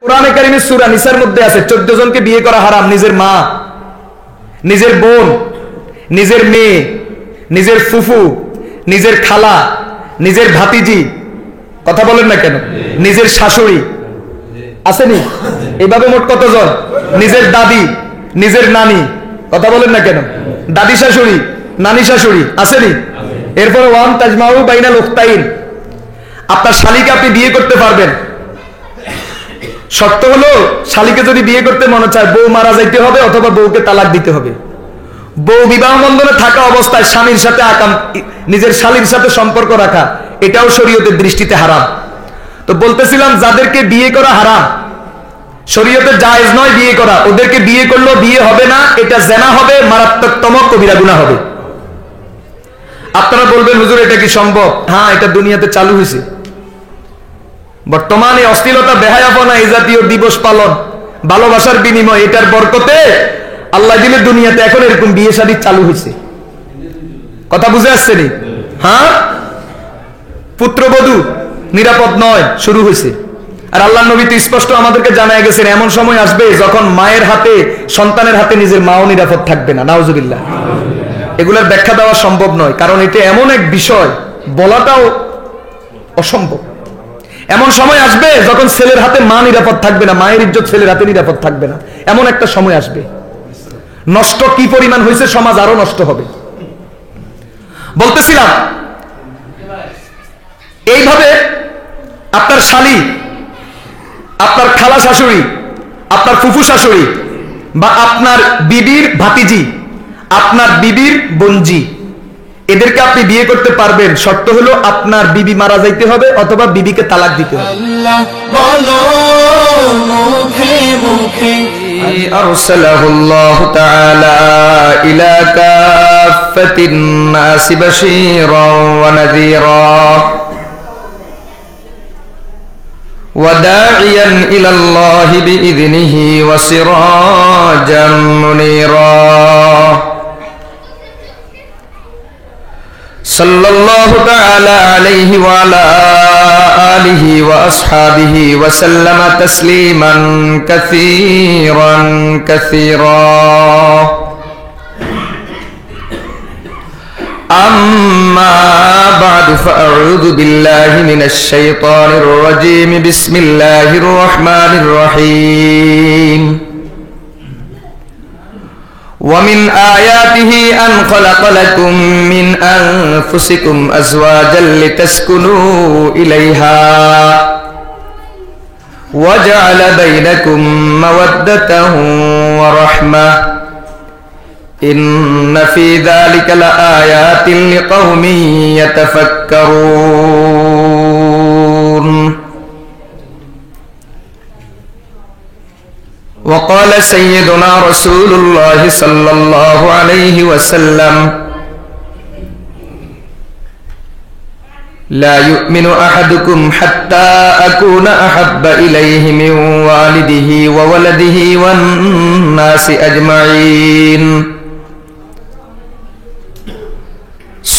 কোরআনে কারিমের সূরা নিসার মধ্যে আছে 14 জনকে বিয়ে করা হারাম। নিজের মা, নিজের বোন, নিজের মেয়ে, নিজের ফুফু, নিজের খালা, নিজের ভাতিজি, কথা বলেন না কেন, নিজের শাশুড়ি আসেনি? এইভাবে মোট কতজন? নিজের দাদি, নিজের নানি, কথা বলেন না কেন, দাদি শাশুড়ি, নানি শাশুড়ি আসেনি? এরপরে ওয়ান তাজমাউ বাইনাল উখতাইন, আপনার শালীকে আপনি বিয়ে করতে পারবেন। শর্ত হলো শালীকে যদি বিয়ে করতে মনে চায় বউ মারা যাইতে হবে অথবা বউকে তালাক দিতে হবে। বউ বিবাহ বন্ধনে থাকা অবস্থায় স্বামীর সাথে নিজের শালীর সাথে সম্পর্ক রাখা এটাও শরীয়তের দৃষ্টিতে হারাম। তো বলতেছিলাম যাদেরকে বিয়ে করা হারাম, শরীয়তে জায়েজ নয় বিয়ে করা, ওদেরকে বিয়ে করলেও বিয়ে হবে না, এটা জেনা হবে, মারাত্মকতম কবিরা গুনাহ হবে। আপনারা বলবেন হুজুর এটা কি সম্ভব? হ্যাঁ, এটা দুনিয়াতে চালু হয়েছে। বর্তমানে অশ্লীলতা, বেহায়াপনা, এই জাতীয় দিবস পালন, ভালোবাসার বিনিময়, এটার বরকতে আল্লাহ দিলে দুনিয়াতে এখন এরকম বিয়ে শাদী চালু হয়েছে। কথা বুঝে আসছে নি? হ্যাঁ, পুত্রবধূ নিরাপদ নয় শুরু হয়েছে। আর আল্লাহ নবী তো স্পষ্ট আমাদেরকে জানায় গেছেন এমন সময় আসবে যখন মায়ের হাতে, সন্তানের হাতে নিজের মাও নিরাপদ থাকবে না। নাউজুবিল্লাহ। এগুলোর ব্যাখ্যা দেওয়া সম্ভব নয়, কারণ এটা এমন এক বিষয় বলাটাও অসম্ভব। এমন সময় আসবে যখন ছেলের হাতে মা নিরাপদ থাকবে না, মায়ের ইজ্জত ছেলের হাতে নিরাপদ থাকবে না, এমন একটা সময় আসবে। নষ্ট কি পরিমাণ হয়েছে, সমাজ আরো নষ্ট হবে। বলতেছিলাম এইভাবে আপনার শালী, আপনার খালা শাশুড়ি, আপনার ফুফু শাশুড়ি বা আপনার বিবির ভাতিজি, আপনার বিবির বোনজি, এদেরকে আপনি বিয়ে করতে পারবেন। শর্ত হলো আপনার বিবি মারা যাইতে হবে অথবা বিবিকে তালাক দিতে হবে। আরসালাহুল্লাহু তাআলা ইলা কাফাতিন নাস বাশীরান ওয়া নাযীরা ওয়া দাঈয়ান ইলাল্লাহি বিইذনিহি ওয়া সিরাজাম মুনীরা। সাল্লাল্লাহু তাআলা আলাইহি ওয়া আলা আলিহি ওয়া আসহাবিহি ওয়া সাল্লামা তাসলিমান কাসীরান কাসীরা। আম্মা বা'দু ফাআউযু বিল্লাহি মিনাশ শাইতানির রাজীম। বিসমিল্লাহির রাহমানির রাহিম। ومن آياته أن خلق لكم من أنفسكم أزواجا لتسكنوا إليها وجعل بينكم مودة ورحمة إن في ذلك لآيات لقوم يتفكرون. وقال سيدنا رسول الله صلى الله عليه وسلم لا يؤمن أحدكم حتى أكون أحب إليه من والده وولده والناس أجمعين.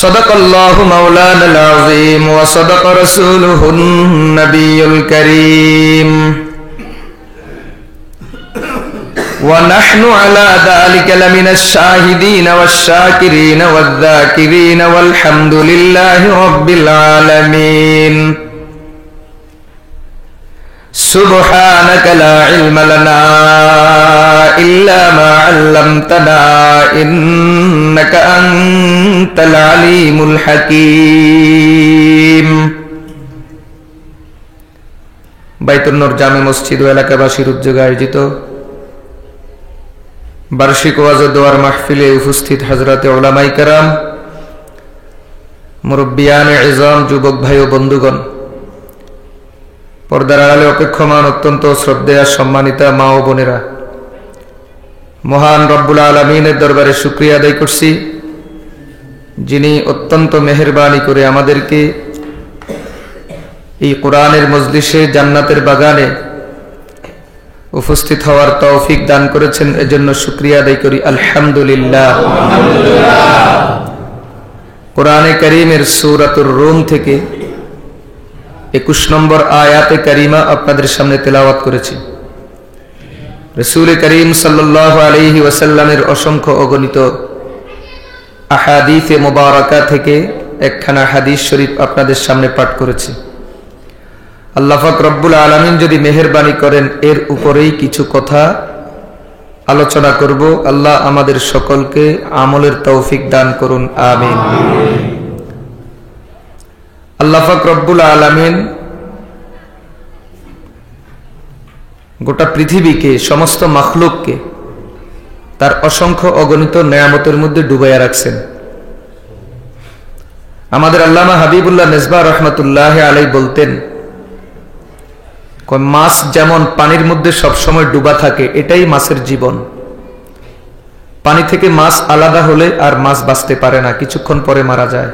صدق الله مولانا العظيم وصدق رسوله النبي الكريم ونحن على ذلك لمن الشاهدين والشاكرين والذاكرين والحمد لله رب العالمين. سبحانك لا علم لنا إلا ما علمتنا إنك أنت العليم الحكيم. বাইতুন নূর জামে মসজিদ ও এলাকাবাসীর উদ্যোগে আয়োজিত বার্ষিক ওয়াজ ও দোয়ার মাহফিলে উপস্থিত হযরতে উলামায়ে কেরাম, মুরব্বিয়ানে ইজম, যুবক ভাই ও বন্ধুগণ, পর্দার আড়ালে অপেক্ষমান অত্যন্ত শ্রদ্ধেয় সম্মানিতা মা ও বোনেরা, মহান রব্বুল আলামিনের দরবারে শুকরিয়া আদায় করছি, যিনি অত্যন্ত মেহেরবানি করে আমাদেরকে এই কোরআনের মজলিসে, জান্নাতের বাগানে উপস্থিত হওয়ার তৌফিক দান করেছেন। এজন্য শুকরিয়া আদায় করি আলহামদুলিল্লাহ। কোরআনে কারীমের সূরাতুর রুম থেকে 21 নম্বর আয়াতে কারিমা আপনাদের সামনে তেলাওয়াত করেছি। রাসূল করিম সাল্লাল্লাহু আলাইহি ওয়াসাল্লামের অসংখ্য অগণিত আহাদিসে মুবারাকা থেকে একখানা হাদিস শরীফ আপনাদের সামনে পাঠ করেছি। আল্লাহ পাক রব্বুল আলামিন যদি মেহেরবানি করেন এর উপরেই কিছু কথা আলোচনা করব। আল্লাহ আমাদের সকলকে আমলের তৌফিক দান করুন, আমিন। আল্লাহ পাক রব্বুল আলামিন গোটা পৃথিবীকে, সমস্ত মাখলুককে তার অসংখ্য অগণিত নেয়ামতের মধ্যে ডুবাইয়া রাখছেন। আমাদের আল্লামা হাবিবুল্লাহ মেজবা রহমতুল্লাহ আলাই বলতেন, মাছ যেমন পানির মধ্যে সবসময় ডুবা থাকে, এটাই মাছের জীবন। পানি থেকে মাছ আলাদা হলে আর মাছ বাঁচতে পারে না, কিছুক্ষণ পরে মারা যায়।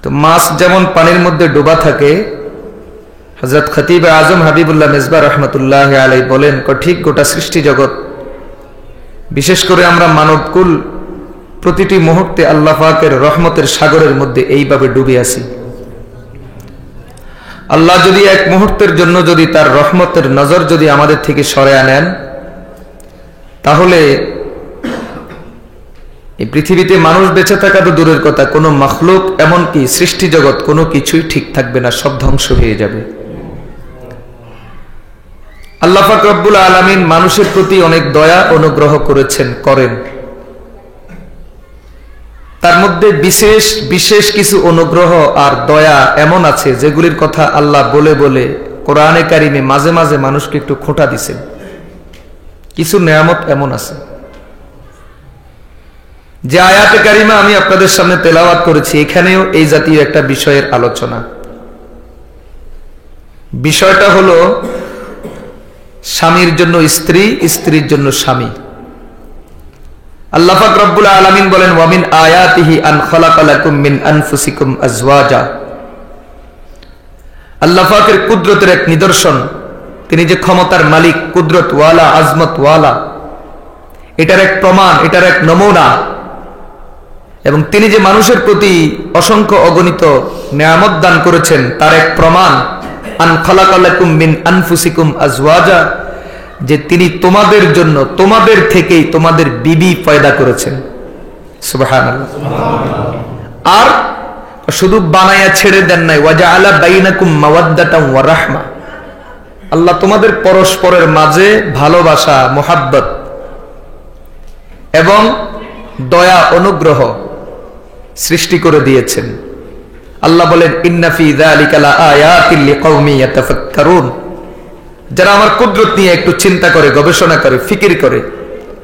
তো মাছ যেমন পানির মধ্যে ডুবা থাকে, হযরত খতিব আজম হাবিবুল্লাহ মেজবা রহমতুল্লাহ আলাই বলেন, ঠিক গোটা সৃষ্টি জগৎ, বিশেষ করে আমরা মানবকুল প্রতিটি মুহূর্তে আল্লাহ পাকের রহমতের সাগরের মধ্যে এইভাবে ডুবে আছি। আল্লাহ যদি এক মুহূর্তের জন্য যদি তার রহমতের নজর যদি আমাদের থেকে সরে আনেন, তাহলে এই পৃথিবীতে মানুষ বেঁচে থাকা তো দূরের কথা, কোনো মাখলুক এমনকি সৃষ্টি জগৎ কোনো কিছুই ঠিক থাকবে না, সব ধ্বংস হয়ে যাবে। আল্লাহ পাক রব্বুল আলামিন মানুষের প্রতি অনেক দয়া অনুগ্রহ করেন। তার মধ্যে বিশেষ বিশেষ কিছু অনুগ্রহ আর দয়া এমন আছে যেগুলির কথা আল্লাহ বলে বলে কোরআনে কারিমে মাঝে মাঝে মানুষকে একটু খোঁটা দিছেন। কিছু নেয়ামত এমন আছে যে আয়াতে কারিমা আমি আপনাদের সামনে তেলাওয়াত করেছি, এখানেও এই জাতীয় একটা বিষয়ের আলোচনা। বিষয়টা হলো স্বামীর জন্য স্ত্রী, স্ত্রীর জন্য স্বামী। আল্লাহ পাক রব্বুল আলামিন বলেন, ওয়া মিন আয়াতিহি আন খালাকা লাকুম মিন আনফুসিকুম আজওয়াজা। আল্লাহ পাকের কুদরতের এক নিদর্শন, তিনি যে ক্ষমতার মালিক, কুদরত ওয়ালা, আজমত ওয়ালা, এটার এক প্রমাণ, এটার এক নমুনা। এবং তিনি যে মানুষের প্রতি অসংখ্য অগণিত নেয়ামত দান করেছেন তার এক প্রমাণ, আন খালাকা লাকুম মিন আনফুসিকুম আজওয়াজা, যে তিনি তোমাদের জন্য তোমাদের থেকেই তোমাদের বিবি পয়দা করেছেন। সুবহানাল্লাহ। আর শুধু বানায়া ছেড়ে দেন নাই, ওয়াজআলা বাইনাকুম মাওয়াদ্দাতান ওয়া রাহমা, আল্লাহ তোমাদের পরস্পরের মাঝে ভালোবাসা, মোহাব্বত এবং দয়া অনুগ্রহ সৃষ্টি করে দিয়েছেন। আল্লাহ বলেন, ইন্না ফি যালিকা লাআয়াতিল লিকাওমি ইয়াতাফাক্কারুন, যারা আমার কুদরত নিয়ে একটু চিন্তা করে, গবেষণা করে, ফিকির করে,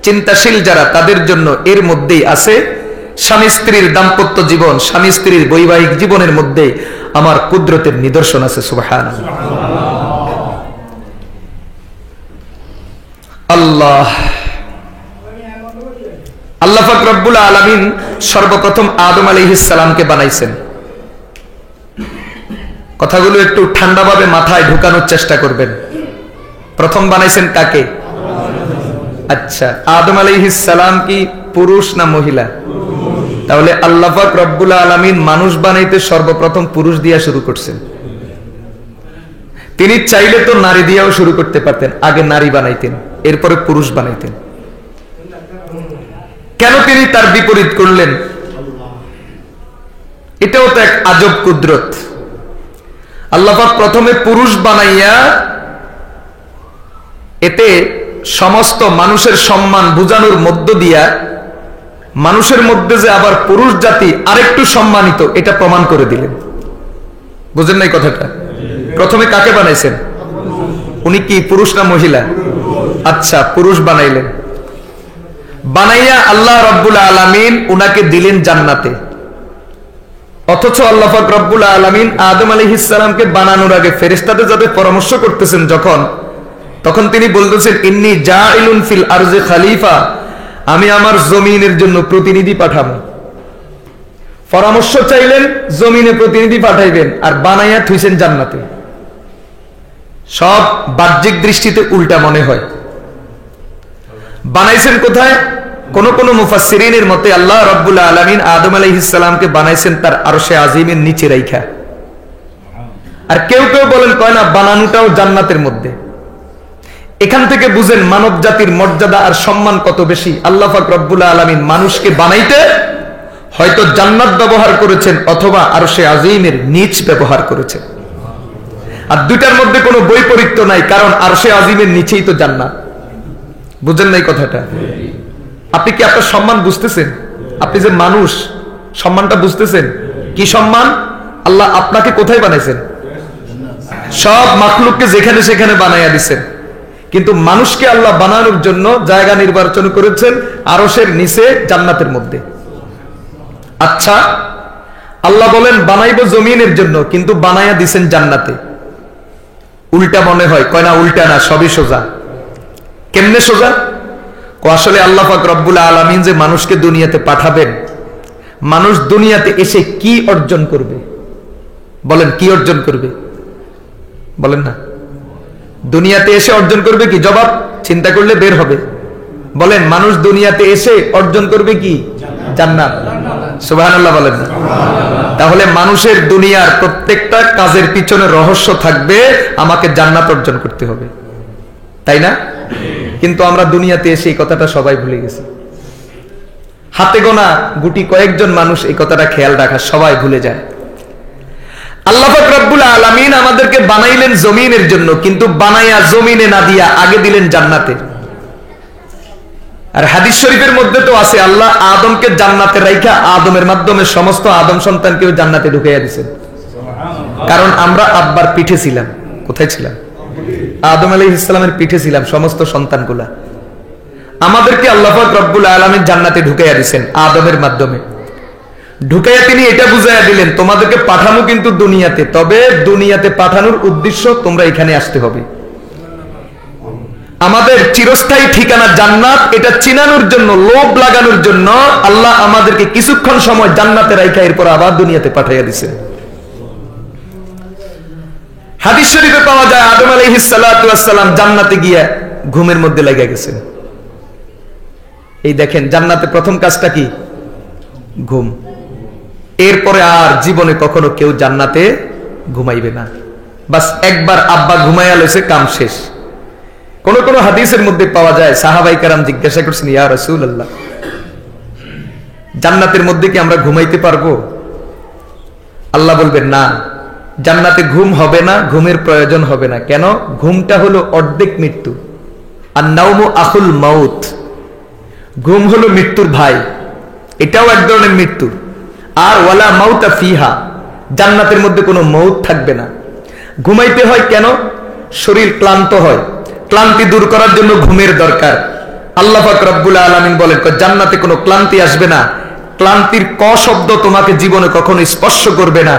চিন্তাশীল যারা, তাদের জন্য এর মধ্যেই আছে স্বামী স্ত্রীর দাম্পত্য জীবন, স্বামী স্ত্রীর বৈবাহিক জীবনের মধ্যে আমার কুদরতের নিদর্শন আছে। সুবহানাল্লাহ। আল্লাহ পাক রব্বুল আলামিন সর্বপ্রথম আদম আলাইহিস সালামকে বানাইছেন। কথাগুলো একটু ঠান্ডাভাবে মাথায় ঢুকানোর চেষ্টা করবেন। প্রথম বানাইছেন কাকে? আচ্ছা, আদম আলাইহিস সালাম কি পুরুষ না মহিলা? তাহলে আল্লাহ পাক রব্বুল আলামিন মানুষ বানাইতে সর্বপ্রথম পুরুষ দিয়া শুরু করছেন। তিনি চাইলে তো নারী দিয়েও শুরু করতে পারতেন, আগে নারী বানাইতেন, এরপরে পুরুষ বানাইতেন। কেন তিনি তার বিপরীত করলেন? এটাও তো এক আজব কুদরত। আল্লাহ পাক প্রথমে পুরুষ বানাইয়া এতে সমস্ত মানুষের সম্মান বুঝানোর মধ্য দিয়া মানুষের মধ্যে যে আবার পুরুষ জাতি আরেকটু সম্মানিত, এটা প্রমাণ করে দিলেন। বুঝেন নাই কথাটা? প্রথমে কাকে বানাইছেন? উনি কি পুরুষ না মহিলা? আচ্ছা, পুরুষ বানাইলেন। বানাইয়া আল্লাহ রব্বুল আলামিন উনাকে দিলেন জান্নাতে। অথচ আল্লাহ পাক রব্বুল আলামিন আদম আলাইহিস সালামকে বানানোর আগে ফেরেশতাদের সাথে পরামর্শ করতেছেন তখন তিনি বলতেছেন, ইন্নী জাইলুন ফিল আরজি খলিফা, আমি আমার জমিনের জন্য প্রতিনিধি পাঠাবো। পরামর্শ চাইলেন, জমিনে প্রতিনিধি পাঠাইবেন, আর বানাইয়া থুইছেন জান্নাতে। সব বাহ্যিক দৃষ্টিতে উল্টা মনে হয়। বানাইছেন কোথায়? কোন কোন মুফাসসিরিনের মতে আল্লাহ রাব্বুল আলামিন আদম আলাইহিস সালামকে বানাইছেন তার আরশে আজিমের নিচে রাইখা। আর কেউ কেউ বলেন, কয় না, বানানোটাও জান্নাতের মধ্যে। এখান থেকে বুঝেন মানব জাতির মর্যাদা আর সম্মান কত বেশি। আল্লাহ পাক রব্বুল আলামিন মানুষকে বানাইতে হয়তো জান্নাত ব্যবহার করেছেন অথবা আরশে আজিমের নিচ ব্যবহার করেছেন। আর দুইটার মধ্যে কোনো বৈপরীত্য নাই, কারণ আরশে আজিমের নিচেই তো জান্নাত। বুঝেন নাই কথাটা? আপনি কি আপনার সম্মান বুঝতেছেন? আপনি যে মানুষ, সম্মানটা বুঝতেছেন? কি সম্মান? আল্লাহ আপনাকে কোথায় বানাইছেন? সব মাখলুককে যেখানে সেখানে বানাইয়া দিচ্ছেন, কিন্তু মানুষকে আল্লাহ বানানোর জন্য জায়গা নির্বাচন করেছেন আরশের নিচে, জান্নাতের মধ্যে। আচ্ছা, আল্লাহ বলেন বানাইবো জমিনের জন্য, কিন্তু বানাইয়া দিছেন জান্নাতে। উল্টা মনে হয়, কয় না উল্টা না, সবই সোজা। কেমনে সোজা? আসলে আল্লাহ পাক রব্বুল আলামিন যে মানুষকে দুনিয়াতে পাঠাবেন, মানুষ দুনিয়াতে এসে কি অর্জন করবে? বলেন কি অর্জন করবে? বলেন না। দুনিয়াতে এসে অর্জন করবে কি? জবাব চিন্তা করলে বের হবে। বলেন, মানুষ দুনিয়াতে এসে অর্জন করবে কি? জান্নাত। সুবহানাল্লাহ বলেন না। তাহলে মানুষের দুনিয়ার প্রত্যেকটা কাজের পিছনে রহস্য থাকবে, আমাকে জান্নাত অর্জন করতে হবে, তাই না? কিন্তু আমরা দুনিয়াতে এসে এই কথাটা সবাই ভুলে গেছি। হাতে গোনা গুটি কয়েকজন মানুষ এই কথাটা খেয়াল রাখা, সবাই ভুলে যায়। আল্লাহ পাক রব্বুল আলামিন আমাদেরকে বানাইলেন জমিনের জন্য, কিন্তু বানাইয়া জমিনে না দিয়া আগে দিলেন জান্নাতে। আর হাদিস শরীফের মধ্যে তো আছে, আল্লাহ আদমকে জান্নাতে রাইখা আদমের মাধ্যমে সমস্ত আদম সন্তানকে জান্নাতে ঢুকাইয়া দিয়েছেন। কারণ আমরা আব্বার পিঠে ছিলাম। কোথায় ছিলাম? আদম আলাইহিস সালামের পিঠে ছিলাম সমস্ত সন্তানগুলা। আমাদেরকে আল্লাহ পাক রব্বুল আলামিন জান্নাতে ঢুকাইয়া দিয়েছেন আদমের মাধ্যমে। ঢুকাইয়া তিনি এটা বুঝাইয়া দিলেন, তোমাদেরকে পাঠানো কিন্তু দুনিয়াতে, তবে দুনিয়াতে পাঠানোর উদ্দেশ্য তোমরা এখানে আসতে হবে। আমাদের চিরস্থায়ী ঠিকানা জান্নাত, এটা চিনানোর জন্য, লোভ লাগানোর জন্য আল্লাহ আমাদেরকে কিছুক্ষণ সময় জান্নাতে রাইখা এরপর আবার দুনিয়াতে পাঠাইয়া দিয়েছেন। হাদিস শরীফে পাওয়া যায়, আদম আলাইহিস সালাতু ওয়াস সালাম জান্নাতে গিয়া ঘুমের মধ্যে লাগা গেছেন। এই দেখেন, জান্নাতে প্রথম কাজটা কি? ঘুম। এরপরে আর জীবনে কখনো কেউ জান্নাতে ঘুমাইবে না। বাস একবার আব্বা ঘুমাইয়া লইছে, কাম শেষ। কোন কোন হাদিসের মধ্যে পাওয়া যায়, সাহাবায়ে কেরাম জিজ্ঞাসা করছেন, ইয়া রাসূলুল্লাহ, জান্নাতের মধ্যে কি আমরা ঘুমাইতে পারবো? আল্লাহ বলবেন না, জান্নাতে ঘুম হবে না, ঘুমের প্রয়োজন হবে না। কেন? ঘুমটা হলো অর্ধেক মৃত্যু। আর নাওমু আখুল মাউত, ঘুম হলো মৃত্যুর ভাই, এটাও এক ধরনের মৃত্যু। আর ওয়ালা মাউতা ফিহা, জান্নাতের মধ্যে কোনো মউত থাকবে না। ঘুমাইতে হয় কেন? শরীর ক্লান্ত হয়, ক্লান্তি দূর করার জন্য ঘুমের দরকার। আল্লাহ পাক রব্বুল আলামিন বলেন, জান্নাতে কোনো ক্লান্তি আসবে না, ক্লান্তির ক শব্দ তোমাকে জীবনে কখনো স্পর্শ করবে না।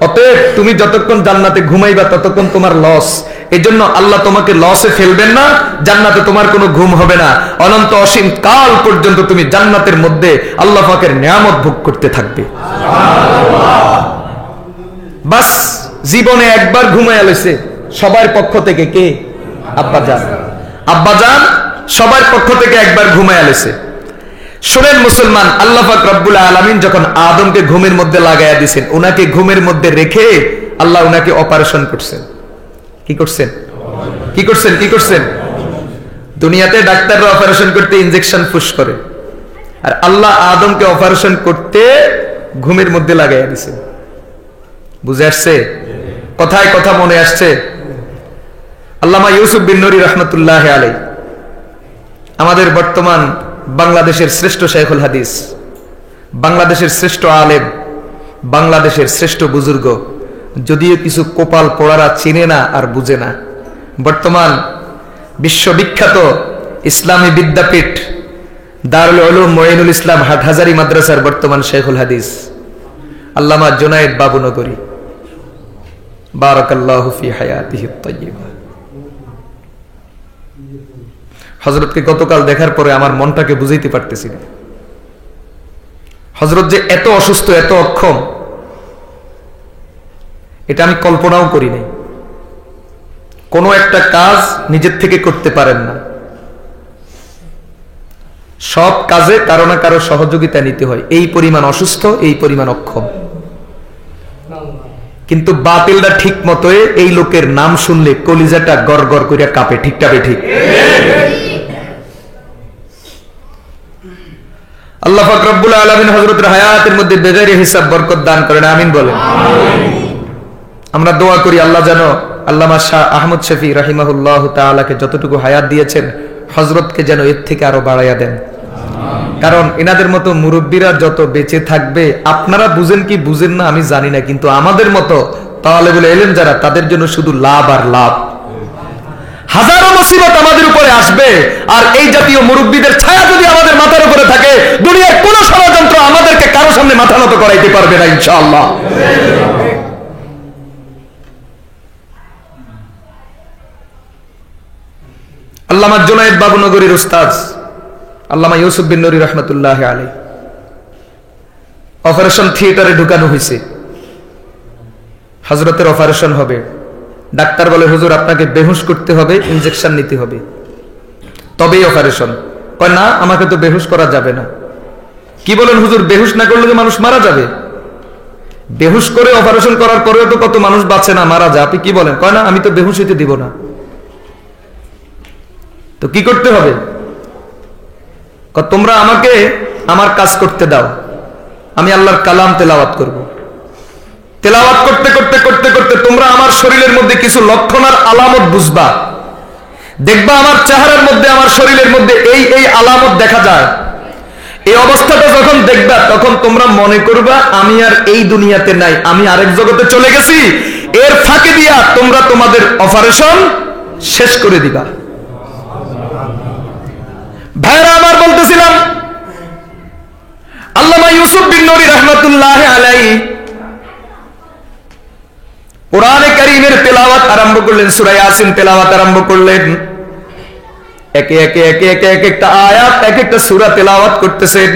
অতএব তুমি যতক্ষণ জান্নাতে ঘুমাইবা ততক্ষণ তোমার লস। এজন্য আল্লাহ তোমাকে লসে ফেলবেন না, জান্নাতে তোমার কোনো ঘুম হবে না। অনন্ত অসীম কাল পর্যন্ত তুমি জান্নাতের মধ্যে আল্লাহ পাকের নিয়ামত ভোগ করতে থাকবে। বাস জীবনে একবার ঘুমাইয়া লইছে সবার পক্ষ থেকে। কে? আব্বাজান। আব্বাজান সবার পক্ষ থেকে একবার ঘুমাইয়া লইছে। শোনেন মুসলমান, আল্লাহ পাক রব্বুল আলামিন যখন আদমকে ঘুমের মধ্যে লাগাইয়া দিয়েছেন, উনাকে ঘুমের মধ্যে রেখে আল্লাহ উনাকে অপারেশন করছেন। কি করছেন? কি করছেন? কি করছেন? দুনিয়াতে ডাক্তাররা অপারেশন করতে ইনজেকশন পুশ করে, আর আল্লাহ আদমকে অপারেশন করতে ঘুমের মধ্যে লাগাইয়া দিয়েছেন। বুঝে আসছে? কথায় কথা মনে আসছে? আল্লামা ইউসুফ বিন নুরি রহমতুল্লাহ আলাইহি, আমাদের বর্তমান বাংলাদেশের শ্রেষ্ঠ শাইখুল হাদিস, বাংলাদেশের শ্রেষ্ঠ আলেম, বাংলাদেশের শ্রেষ্ঠ বুজুর্গ, যদিও কিছু কোপাল পোড়ারা চিনে না আর বুঝে না। বর্তমান বিশ্ববিখ্যাত ইসলামী বিদ্যাপীঠ দারুল উলুম মুঈনুল ইসলাম হাটহাজারী মাদ্রাসার বর্তমান শাইখুল হাদিস আল্লামা জুনায়েদ বাবুনগরী, বারাকাল্লাহু ফি হায়াতিহি আত-তাইয়্যিবা। হযরতকে গতকাল দেখার পরে আমার মনটাকে বুঝাইতে পারতেছি না। হযরত যে এত অসুস্থ, এত অক্ষম, এটা আমি কল্পনাও করি নাই। কোনো একটা কাজ নিজের থেকে করতে পারেন না, সব কাজে কারো না কারো সহযোগিতা নিতে হয়। এই পরিমাণ অসুস্থ, এই পরিমাণ অক্ষম। কিন্তু বাতিলটা ঠিক মতোই এই লোকের নাম শুনলে কলিজাটা গড়গড় করে কাঁপে। ঠিকটা ঠিক? আল্লাহ পাক রব্বুল আলামিন হযরতের হায়াতের মধ্যে বেগাইরে হিসাব বরকত দান করেন, আমিন বলেন। আমরা দোয়া করি আল্লাহ যেন আল্লামা শাহ আহমদ শফি রাহিমাহুল্লাহ তাআলাকে যতটুকু হায়াত দিয়েছেন হযরতকে যেন এর থেকে আরো বাড়াইয়া দেন। কারণ এনাদের মতো মুরব্বীরা যত বেঁচে থাকবে, আপনারা বুঝেন কি বুঝেন না আমি জানি না, কিন্তু আমাদের মতো তালেবুল ইলম যারা, তাদের জন্য শুধু লাভ আর লাভ। হাজারো মুসিবত আমাদের উপরে আসবে, আর এই জাতীয় মুরব্বীদের ছায়া যদি আমাদের মাথার উপরে থাকে, দুনিয়ার কোন ষড়যন্ত্র আমাদেরকে কারো সামনে মাথা নত করাইতে পারবে না ইনশাআল্লাহ। আল্লামা জুনায়েদ বাবুনগরীর উস্তাদ আল্লামা ইউসুফ বিন নুরি রহমতুল্লাহ আলাইহি অপারেশন থিয়েটারে ঢুকানো হয়েছে। হযরতের অপারেশন হবে, ডাক্তার বলে হুজুর আপনাকে বেহুশ করতে হবে, ইনজেকশন নিতে হবে, তবেই অপারেশন। কয় না, আমাকে তো বেহুশ করা যাবে না। কি বলেন হুজুর, বেহুশ না করলে মানুষ মারা যাবে? বেহুশ করে অপারেশন করার পরেও তো কত মানুষ বাঁচে না, মারা যায়। আপনি কি বলেন? কয় না, আমি তো বেহুশ হইতে দিব না। তো কি করতে হবে? তোমরা আমাকে আমার কাজ করতে দাও, আমি আল্লাহর কালাম তেলাওয়াত করব। তেলাওয়াত করতে করতে করতে করতে তোমরা আমার শরীরের মধ্যে কিছু লক্ষণ আর আলামত বুঝবা, দেখবা আমার চেহারার মধ্যে, আমার শরীরের মধ্যে এই এই আলামত দেখা যায়। এই অবস্থাটা যখন দেখবা, তখন তোমরা মনে করবা আমি আর এই দুনিয়াতে নাই, আমি আরেক জগতে চলে গেছি। এর ফাঁকে দিয়া তোমরা তোমাদের অপারেশন শেষ করে দিবা। ভাইরা আমার, বলতেছিলাম আল্লামা ইউসুফ বিন নুরি রাহমাতুল্লাহ আলাইহি কোরআনে কারীমের তেলাওয়াত আরম্ভ করলেন, সূরা ইয়াসিন তেলাওয়াত আরম্ভ করলেন। একে একে একে একে এক একটা আয়াত, এক একটা সূরা তেলাওয়াত করতেছেন।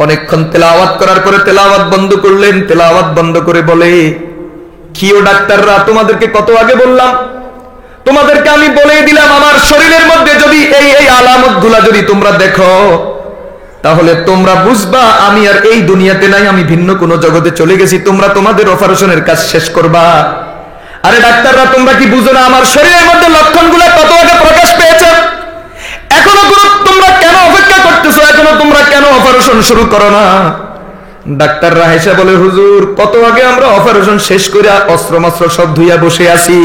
অনেকক্ষণ তেলাওয়াত করার পরে তেলাওয়াত বন্ধ করলেন। তেলাওয়াত বন্ধ করে বলে, কিও ডাক্তাররা, তোমাদেরকে কত আগে বললাম, তোমাদেরকে আমি বলেই দিলাম, আমার শরীরের মধ্যে যদি এই এই আলামত গুলা যদি তোমরা দেখো, তাহলে তোমরা বুঝবা আমি আর এই দুনিয়াতে নাই, আমি ভিন্ন কোন জগতে চলে গেছি। তোমরা তোমাদের অপারেশনের কাজ শেষ করবা। আরে ডাক্তাররা, তোমরা কি বুঝো না আমার শরীরের মধ্যে লক্ষণগুলো কত আগে প্রকাশ পেয়েছে? এখনো তোমরা কেন অপেক্ষা করতেছো? এখনো তোমরা কেন অপারেশন শুরু করো না? ডাক্তাররা হেসে বলে, হুজুর কত আগে আমরা অপারেশন শেষ করে অস্ত্র মস্ত্র সব ধুইয়া বসে আছি,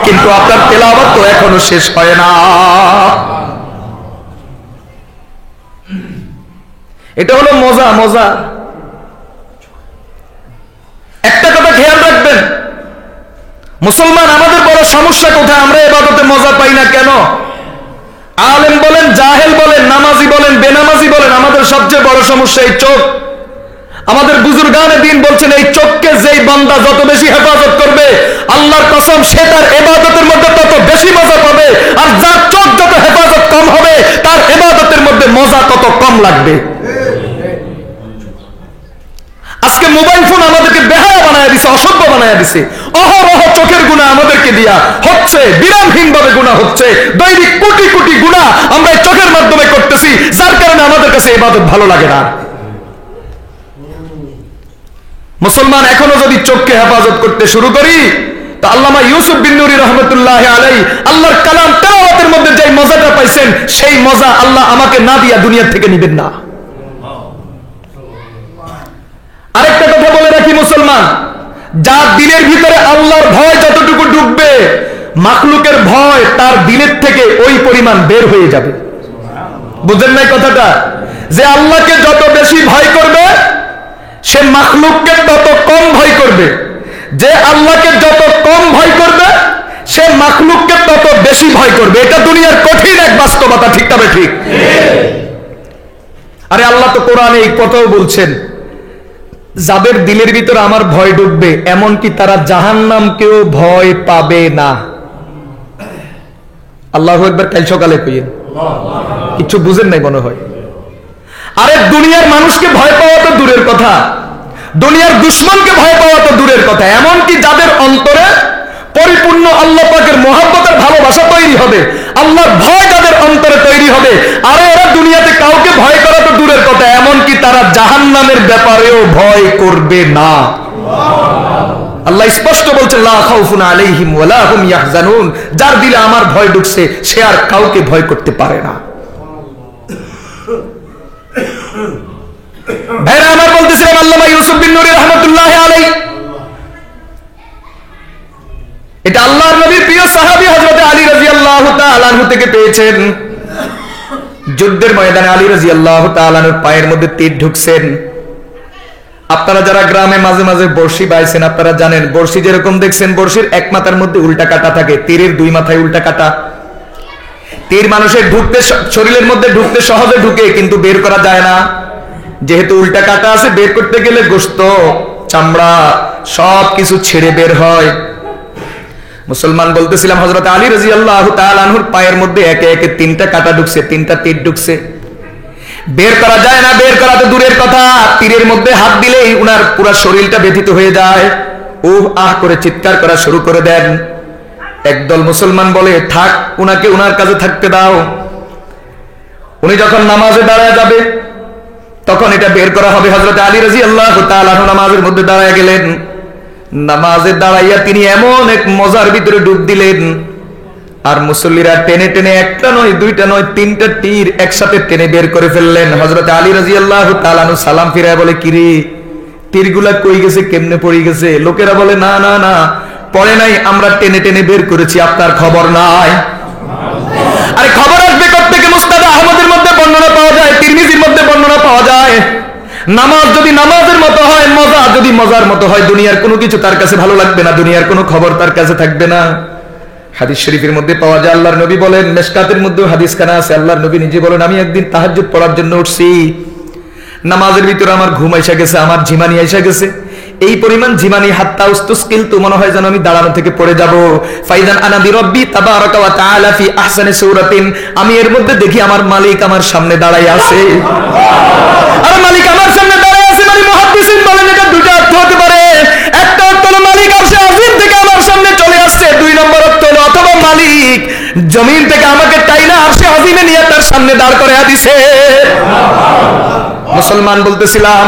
কিন্তু আপনার তেলাওয়াত তো এখনো শেষ হয় না। এটা হলো মজা। মজা একটা কথা খেয়াল রাখবেন, মুসলমান আমাদের বড় সমস্যা কোথায়? আমরা ইবাদতে মজা পাই না কেন? আলেম বলেন, জাহেল বলেন, নামাজি বলেন, বেনামাজি বলেন, আমাদের সবচেয়ে বড় সমস্যা এই চোখ। আমাদের বুজুর্গানে দ্বীন বলছেন, এই চোখকে যেই বান্দা যত বেশি হেফাজত করবে, আল্লাহর কসম সে তার ইবাদতের মধ্যে তত বেশি মজা পাবে। আর যার চোখ যত হেফাজত কম হবে, তার ইবাদতের মধ্যে মজা তত কম লাগবে। আজকে মোবাইল ফোন আমাদেরকে বেহায়া বানায় দিছে, অসভ্য বানায় দিছে। অহরহ চোখের গুনাহ আমাদেরকে দিয়া হচ্ছে, বিরামহীন ভাবে গুনাহ হচ্ছে। দৈনিক কোটি কোটি গুনাহ আমরা চোখের মাধ্যমে করতেছি, যার কারণে আমাদের কাছে ইবাদত ভালো লাগে না। মুসলমান এখনো যদি চোখকে হেফাজত করতে শুরু করি, তো আল্লামা ইউসুফ বিন নুরি রহমতুল্লাহ আলাইহি আল্লাহর কালাম তেলাওয়াতের মধ্যে যে মজাটা পাইছেন, সেই মজা আল্লাহ আমাকে না দিয়া দুনিয়া থেকে নিবেন না। আরেকটা কথা বলে রাখি, মুসলমান যার দিলের ভিতরে আল্লাহর ভয় যতটুকু ঢুকবে, মাখলুকের ভয় তার দিলের থেকে ওই পরিমাণ বের হয়ে যাবে। বুঝেন নাই কথাটা? যে আল্লাহকে যত বেশি ভয় করবে, সে মাখলুককে তত কম ভয় করবে। যে আল্লাহকে যত কম ভয় করবে, সে মাখলুককে তত বেশি ভয় করবে। এটা দুনিয়ার কঠিন এক বাস্তবতা। ঠিক তবে ঠিক? আরে আল্লাহ তো কোরআনে এই কথাও বলছেন, যাদের দিলের ভিতরে আমার ভয় ঢুকবে, এমনকি তারা জাহান্নামকেও ভয় পাবে না। আল্লাহু আকবার। কাল সকালে কইেন, কিছু বুঝেন নাই মনে হয়। আরে দুনিয়ার মানুষকে ভয় পাওয়া তো দূরের কথা, দুনিয়ার দুশমনকে ভয় পাওয়া তো দূরের কথা। এমনকি যাদের অন্তরে পরিপূর্ণ আল্লাহ পাকের মহব্বতের ভালোবাসা তৈরি হবে, আল্লাহর ভয় যাদের অন্তরে তৈরি হবে, আরে এরা দুনিয়াতে কাউকে ভয় করা তো দূরের কথা, এমনকি তারা জাহান্নামের ব্যাপারেও ভয় করবে না। আল্লাহ স্পষ্ট বলছেন লা খাউফুন আলাইহিম ওয়ালা হুম ইয়াহজানুন, যার দিলে আমার ভয় ঢুকছে সে আর কাউকে ভয় করতে পারে না। ভাইরা আমার বলতেছিলাম আল্লামা ইউসুফ বিন নূরি রাহমাতুল্লাহি আলাইহি, এটা আল্লাহর নবীর প্রিয় সাহাবী হযরত আলী রাদিয়াল্লাহু তাআলা আনহু থেকে পেয়েছেন। যুদ্ধের ময়দানে আলী রাদিয়াল্লাহু তাআলা আনহুর পায়ের মধ্যে তীর ঢুকছেন। আপনারা যারা গ্রামে মাঝে মাঝে বর্ষি বাইছেন আপনারা জানেন, বর্ষি যেরকম দেখছেন বর্ষির এক মাথার মধ্যে উল্টা কাটা থাকে, তীরের দুই মাথায় উল্টা কাটা। তীর মানুষের ঢুকতে শরীরের মধ্যে ঢুকতে সহজে ঢুকে, কিন্তু বের করা যায় না, যেহেতু উল্টা কাটা আছে। বের করতে গেলে গোশত চামড়া সবকিছু ছেড়ে বের হয়। মুসলমান বলতেছিলাম হযরত আলী রাদিয়াল্লাহু তাআলা আনহুর পায়ের মধ্যে একে একে তিনটা কাটা ঢুকছে, তিনটা তীর ঢুকছে, বের করা যায় না। বের করা তো দূরের কথা, তীরের মধ্যে হাত দিলেই উনার পুরো শরীরটা ব্যথিত হয়ে যায়, উহ আহ করে চিৎকার করা শুরু করে দেন। একদল মুসলমান বলে থাক, উনাকে উনার কাছে থাকতে দাও। উনি যখন নামাজে দাঁড়ায় যাবে তখন এটা বের করা হবে। হযরত আলী রাদিয়াল্লাহু তাআলা নামাজের মধ্যে দাঁড়ায় গেলেন। নামাজে দাঁড়াইয়া তিনি এমন এক মজার ভিতরে ডুব দিলেন, আর মুসল্লিরা টেনে টেনে একটা নয় দুইটা নয় তিনটা তীর একসাথে টেনে বের করে ফেললেন। হযরত আলী রাদিয়াল্লাহু তাআলা সালাম ফিরায় বলে, কিরে তীরগুলা কই গেছে, কেমনে পড়ে গেছে? লোকেরা বলে না না না পড়ে নাই, আমরা টেনে টেনে বের করেছি, আপনার খবর নাই। আরে খবর আসবে কোত্থেকে? মুসনাদ আহমদের মধ্যে বর্ণনা পাওয়া যায়, তিরমিজির মধ্যে বর্ণনা পাওয়া যায়। নামাজ যদি নামাজের মতো হয়, মজা যদি মজার মতো হয়, দুনিয়ার কোনো কিছু তার কাছে ভালো লাগবে না, দুনিয়ার কোনো খবর তার কাছে থাকবে না। হাদিস শরীফের মধ্যে পাওয়া যায়, আল্লাহর নবী বলেন, মিশকাতের মধ্যে হাদিস খানা আছে, আল্লাহর নবী নিজে বলেন, আমি একদিন তাহাজ্জুদ পড়ার জন্য উঠছি, নামাজের ভিতরে আমার ঘুম আইসা গেছে, আমার ঝিমানি আইসা গেছে, এই পরিমাণ ঝিমানি হাত্তা উস্তুসকিল, তো মনে হয় যেন আমি দাঁড়ানো থেকে পড়ে যাব। ফাইদান আনা বিরব্বি তাবারাকা ওয়া তাআলা ফি আহসানি সূরাতিন, আমি এর মধ্যে দেখি আমার মালিক আমার সামনে দাঁড়ায় আছে। আর মালিক আমার সামনে দাঁড়ায় আছে মানে মুহাদ্দিসিন বলেন এটা দুটো অর্থ হতে পারে। একটা অর্থ হলো মালিক আরশে আজিম থেকে আমার সামনে চলে আসছে, দুই নম্বর অর্থ হলো অথবা মালিক জমিন থেকে আমাকে টাইনা আরশে আজিমে নিয়ে তার সামনে দাঁড় করায়া দিছে। মুসলমান বলতেছিলাম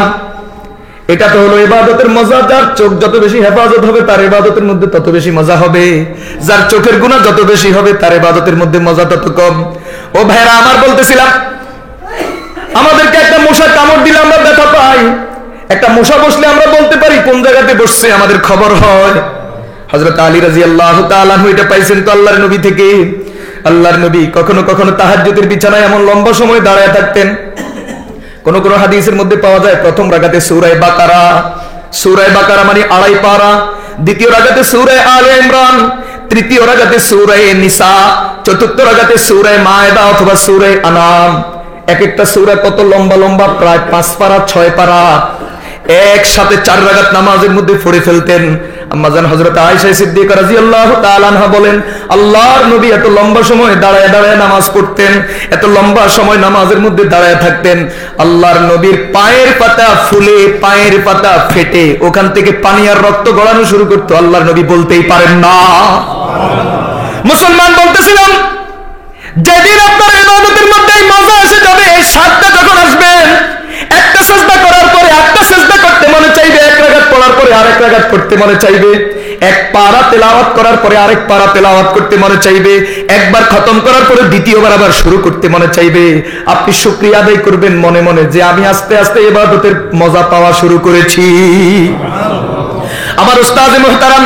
এটা তো হলো ইবাদতের মজা, যার চোখ যত বেশি হেফাজত হবে তার ইবাদতের মধ্যে তত বেশি মজা হবে, যার চোখের গুনাহ যত বেশি হবে তার ইবাদতের মধ্যে মজা তত কম। ও ভাইরা আমার বলতেছিলাম, আমাদেরকে একটা মশা কামড় দিলে আমরা ব্যথা পাই, একটা মশা বসলে আমরা বলতে পারি কোন জায়গাতে বসছে, আমাদের খবর হয়। হযরত আলী রাদিয়াল্লাহু তাআলা আনহু এটা পাইছেন তো আল্লাহর নবী থেকে। আল্লাহর নবী কখনো কখনো তাহাজ্জুদের বিছানায় এমন লম্বা সময় দাঁড়ায় থাকতেন। কোন কোন হাদিসের মধ্যে পাওয়া যায় প্রথম রাকাতে সূরা বাকারা মানে 2.5 পারা, দ্বিতীয় রাকাতে সূরা আলে ইমরান, তৃতীয় রাকাতে সূরা নিসা, চতুর্থ রাকাতে সূরা মায়েদা অথবা সূরা আনাম। এক একটা সূরা কত লম্বা লম্বা, প্রায় 5 পারা 6 পারা, একসাথে 4 রাকাত নামাজের মধ্যে পড়ে ফেলতেন। আম্মা জান হযরত আয়েশা সিদ্দিকা রাদিয়াল্লাহু তাআলা আনহা বলেন, আল্লাহর নবী এত লম্বা সময় দাঁড়ায় দাঁড়ায় নামাজ পড়তেন, এত লম্বা সময় নামাজের মধ্যে দাঁড়ায় থাকতেন, আল্লাহর নবীর পায়ের পাতা ফুলে পায়ের পাতা ফেটে ওখান থেকে পানি আর রক্ত গড়ানো শুরু করতো, আল্লাহর নবী বলতেই পারেন না। মুসলমান বলতেছিলাম, যেদিন আপনার ইবাদতের মধ্যে মজা এসে যাবে, এই স্বাদটা যখন আসবে, একটা সিজদা করার পরে আরেকটা সিজদা করতে মনে চাইবে, এক রাকাত পড়ার পরে আরেক রাকাত করতে মনে চাইবে, এক পারা তেলাওয়াত করার পরে আরেক পারা তেলাওয়াত করতে মনে চাইবে, একবার খতম করার পরে দ্বিতীয়বার আবার শুরু করতে মনে চাইবে। আপনি শুকরিয়া আদায় করবেন মনে মনে যে আমি আস্তে আস্তে ইবাদতের মজা পাওয়া শুরু করেছি। আমার উস্তাদ মুহতারাম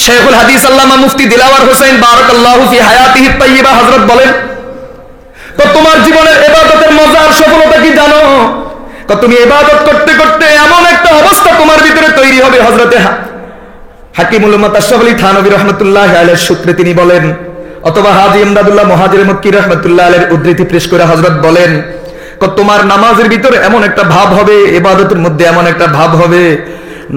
শেখুল হাদিস আল্লামা মুফতি দিলাওয়ার হোসেন বারাকাল্লাহু ফি হায়াতিহি তাইয়্যিবা হযরত বলেন, তো তোমার জীবনের ইবাদতের মজা আর সফলতা কি জানো? তুমি ইবাদত করতে করতে এমন একটা অবস্থা তোমার ভিতরে তৈরি হবে। হযরতে হাকিমুল উম্মাত আশরাফ আলী থানভী রাহমাতুল্লাহি আলাইহির সূত্রে তিনি বলেন, অথবা হাজী ইমদাদুল্লাহ মুহাজির মক্কি রাহমাতুল্লাহি আলাইহির উদ্ধৃতি পেশ করে হযরত বলেন, তোমার নামাজের ভিতরে এমন একটা ভাব হবে, ইবাদতের মধ্যে এমন একটা ভাব হবে,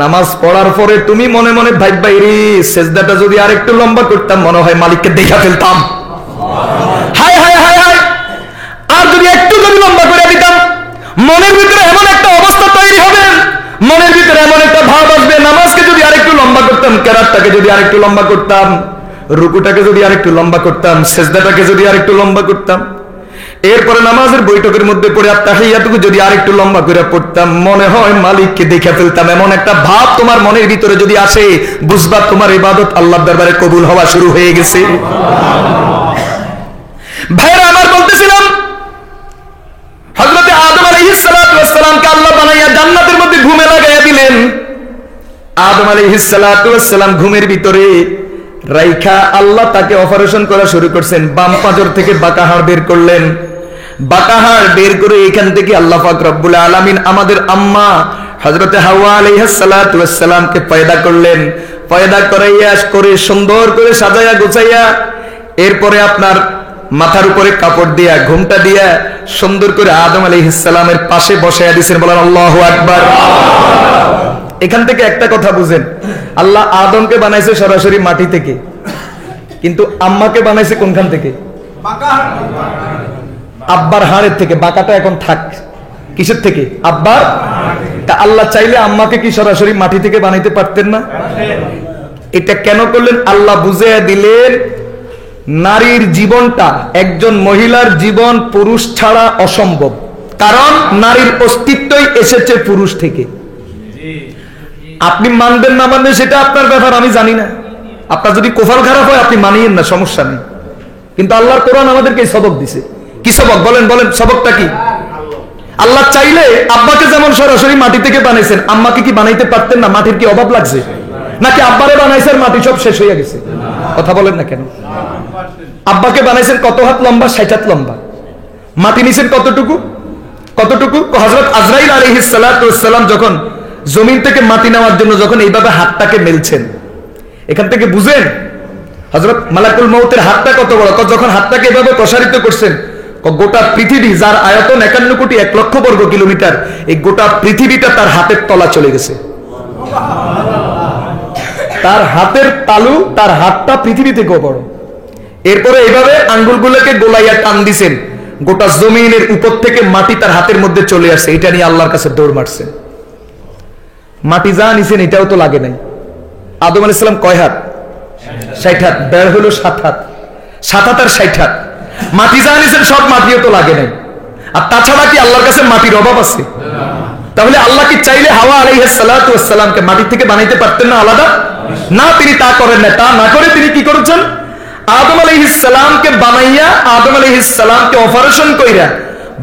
নামাজ পড়ার পরে তুমি মনে মনে ভাববা, রে সিজদাটা যদি আরেকটু লম্বা করতাম মনে হয় মালিককে দেখা ফেলতাম, হায় হায় হায় হায়, আর যদি একটু যদি লম্বা করে দিতাম। মনের ভিতরে এমন একটা অবস্থা তৈরি হবে, মনের ভিতরে এমন একটা ভাব আসবে, নামাজকে যদি আরেকটু লম্বা করতাম, কেরাতটাকে যদি আরেকটু লম্বা করতাম, রুকুটাকে যদি আরেকটু লম্বা করতাম, সিজদাটাকে যদি আরেকটু লম্বা করতাম, এরপরে নামাজের বৈঠকের মধ্যে পড়ে আত্তাহিয়াতুকে যদি আরেকটু লম্বা করে পড়তাম, মনে হয় মালিককে দেখে ফেলতাম। এমন একটা ভাব তোমার মনের ভিতরে যদি আসে, বুঝবা তোমার ইবাদত আল্লাহর দরবারে কবুল হওয়া শুরু হয়ে গেছে। ভাইরা আমার, বলতেছিলাম হযরত আদম আলাইহিস সালাতু ওয়াস সালামকে আল্লাহ বানাইয়া জান্নাতের মধ্যে ঘুমে লাগাইয়া দিলেন। আদম আলাইহিস সালাতু ওয়াস সালাম ঘুমের ভিতরে রাইখা আল্লাহ তাকে অপারেশন করা শুরু করছেন। বাম পাঁজর থেকে বাঁকা হাড় বের করলেন। বাঁকা হাড় বের করে এখান থেকে আল্লাহ পাক রব্বুল আলামিন আমাদের আম্মা হযরত হাওয়া আলাইহিস সালাতু ওয়াস সালামকে পয়দা করলেন। পয়দা করাইয়া করে সুন্দর করে সাজাইয়া গোছাইয়া, এরপরে আপনার মাথার উপরে কাপড় দিয়া ঘুমটা দিয়া সুন্দর করে আদম আলাইহিস সালামের পাশে বসাইয়া দিয়েছেন। বলেন আল্লাহু আকবার। এখান থেকে একটা কথা বুঝেন, আল্লাহ আদমকে বানাইছে সরাসরি মাটি থেকে, কিন্তু আম্মাকে বানাইছে কোনখান থেকে? আব্বার হাড়ের থেকে। বাঁকাটা এখন থাক, কিসের থেকে? আব্বার। তা আল্লাহ চাইলে আম্মাকে কি সরাসরি মাটি থেকে বানাইতে পারতেন না? এটা কেন করলেন? আল্লাহ বুঝিয়ে দিলেন নারীর জীবনটা, একজন মহিলার জীবন পুরুষ ছাড়া অসম্ভব। কারণ নারীর অস্তিত্বই এসেছে পুরুষ থেকে। আপনি মানবেন না মানবেন সেটা আপনার ব্যাপার, আমি জানি না। আপনার যদি কোফাল খারাপ হয় আপনি মানিয়েন না, সমস্যা নেই। কিন্তু আল্লাহর কোরআন আমাদেরকে সবক দিছে। কি সবক? বলেন বলেন, সবকটা কি? আল্লাহ চাইলে আব্বাকে যেমন সরাসরি মাটি থেকে বানাইছেন, আম্মাকে কি বানাইতে পারতেন না? মাটির কি অভাব লাগছে? নাকি আব্বারে বানাইছেন মাটি সব শেষ হয়ে গেছে? কথা বলেন না কেন? আব্বাকে বানাইছেন কত হাত লম্বা? 60 হাত লম্বা। মাটি নিছেন কতটুকু? কতটুকু? হযরত আজরাইল আলাইহিস সালাতু ওয়াস সালাম যখন জমিন থেকে মাটি নেওয়ার জন্য যখন এইভাবে হাতটাকে মেলছেন, এখান থেকে বুঝেন হযরত মালাকুল মউতের হাতটা কত বড়। যখন হাতটাকে এভাবে প্রসারিত করছেন, গোটা পৃথিবী, যার আয়তন 51 কোটি 1 লক্ষ বর্গ কিলোমিটার, এই গোটা পৃথিবীটা তার হাতের তলা চলে গেছে। তার হাতের তালু, তার হাতটা পৃথিবী থেকেও বড়। এরপরে এইভাবে আঙ্গুলগুলোকে গোলাইয়া টান দিছেন, গোটা জমিনের উপর থেকে মাটি তার হাতের মধ্যে চলে আসছে। এটা নিয়ে আল্লাহর কাছে দৌড় মারছেন। মাটি যা নিছেন এটাও তো লাগে নাই। আদম আলাইহিস সালাম কয় হাত? 60 হাত। বের হলো 7 হাত। 7 হাত আর 60 হাত। মাটি যা নিছেন সব মাটিও তো লাগে নাই। আর তাছাড়া কি আল্লাহর কাছে মাটির অভাব আছে? তাহলে আল্লাহ কি চাইলে হাওয়া আলাইহিস সালাতু ওয়াস সালামকে মাটি থেকে বানাইতে পারতেন না আলাদা? না, তিনি তা করেন না। তা না করে তিনি কি করেছেন? আদম আলাইহিস সালামকে বানাইয়া, আদম আলাইহিস সালামকে অপারেশন কইরা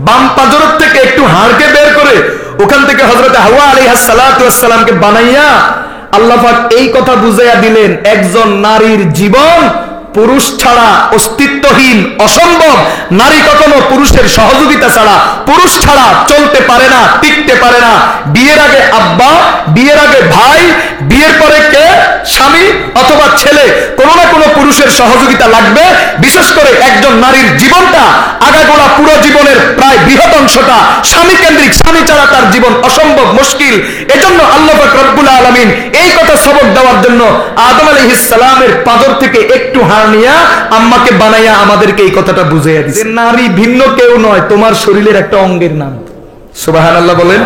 বাম পাঁজর থেকে একটু হাড়কে বের করে ওখান থেকে হযরত হাওয়া আলাইহিস সালাতু ওয়াস সালামকে বানাইয়া আল্লাহ পাক এই কথা বুঝাইয়া দিলেন, একজন নারীর জীবন পুরুষ ছাড়া অস্তিত্বহীন, অসম্ভব। নারী কখনো পুরুষের সহযোগিতা ছাড়া, পুরুষ ছাড়া চলতে পারে না, টিকতে পারে না। বিয়ের আগে আব্বা, বিয়ের আগে ভাই, বিয়ের পরে কে? স্বামী অথবা ছেলে। কোনো না কোনো পুরুষের সহযোগিতা লাগবে। বিশেষ করে একজন নারীর জীবনটা আগাগোড়া পুরো জীবনের প্রায় বৃহৎ অংশটা স্বামী কেন্দ্রিক। স্বামী ছাড়া তার জীবন অসম্ভব, মুশকিল। এজন্য আল্লাহ পাক রব্বুল আলামিন এই কথা সবক দেওয়ার জন্য আদম আলাইহিস সালামের পাঁজর থেকে একটু হাড় নিয়া আম্মাকে বানাইয়া আমাদেরকে এই কথাটা বুঝাইয়া দিয়েছে, নারী ভিন্ন কেউ নয়, তোমার শরীরের একটা অঙ্গের নাম। সুবহানাল্লাহ বলেন।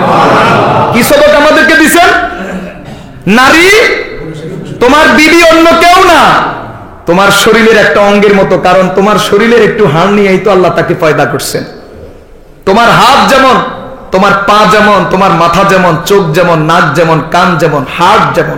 কি সবক আমাদেরকে দিয়েছেন? নারী তোমার বিবি অন্য কেউ না, তোমার শরীরের একটা অঙ্গের মতো। কারণ তোমার শরীরের একটু হাড় নিয়েই তো আল্লাহ তাকে পয়দা করছেন। তোমার হাত যেমন, তোমার পা যেমন, তোমার মাথা যেমন, চোখ যেমন, নাক যেমন, কান যেমন, হাড় যেমন,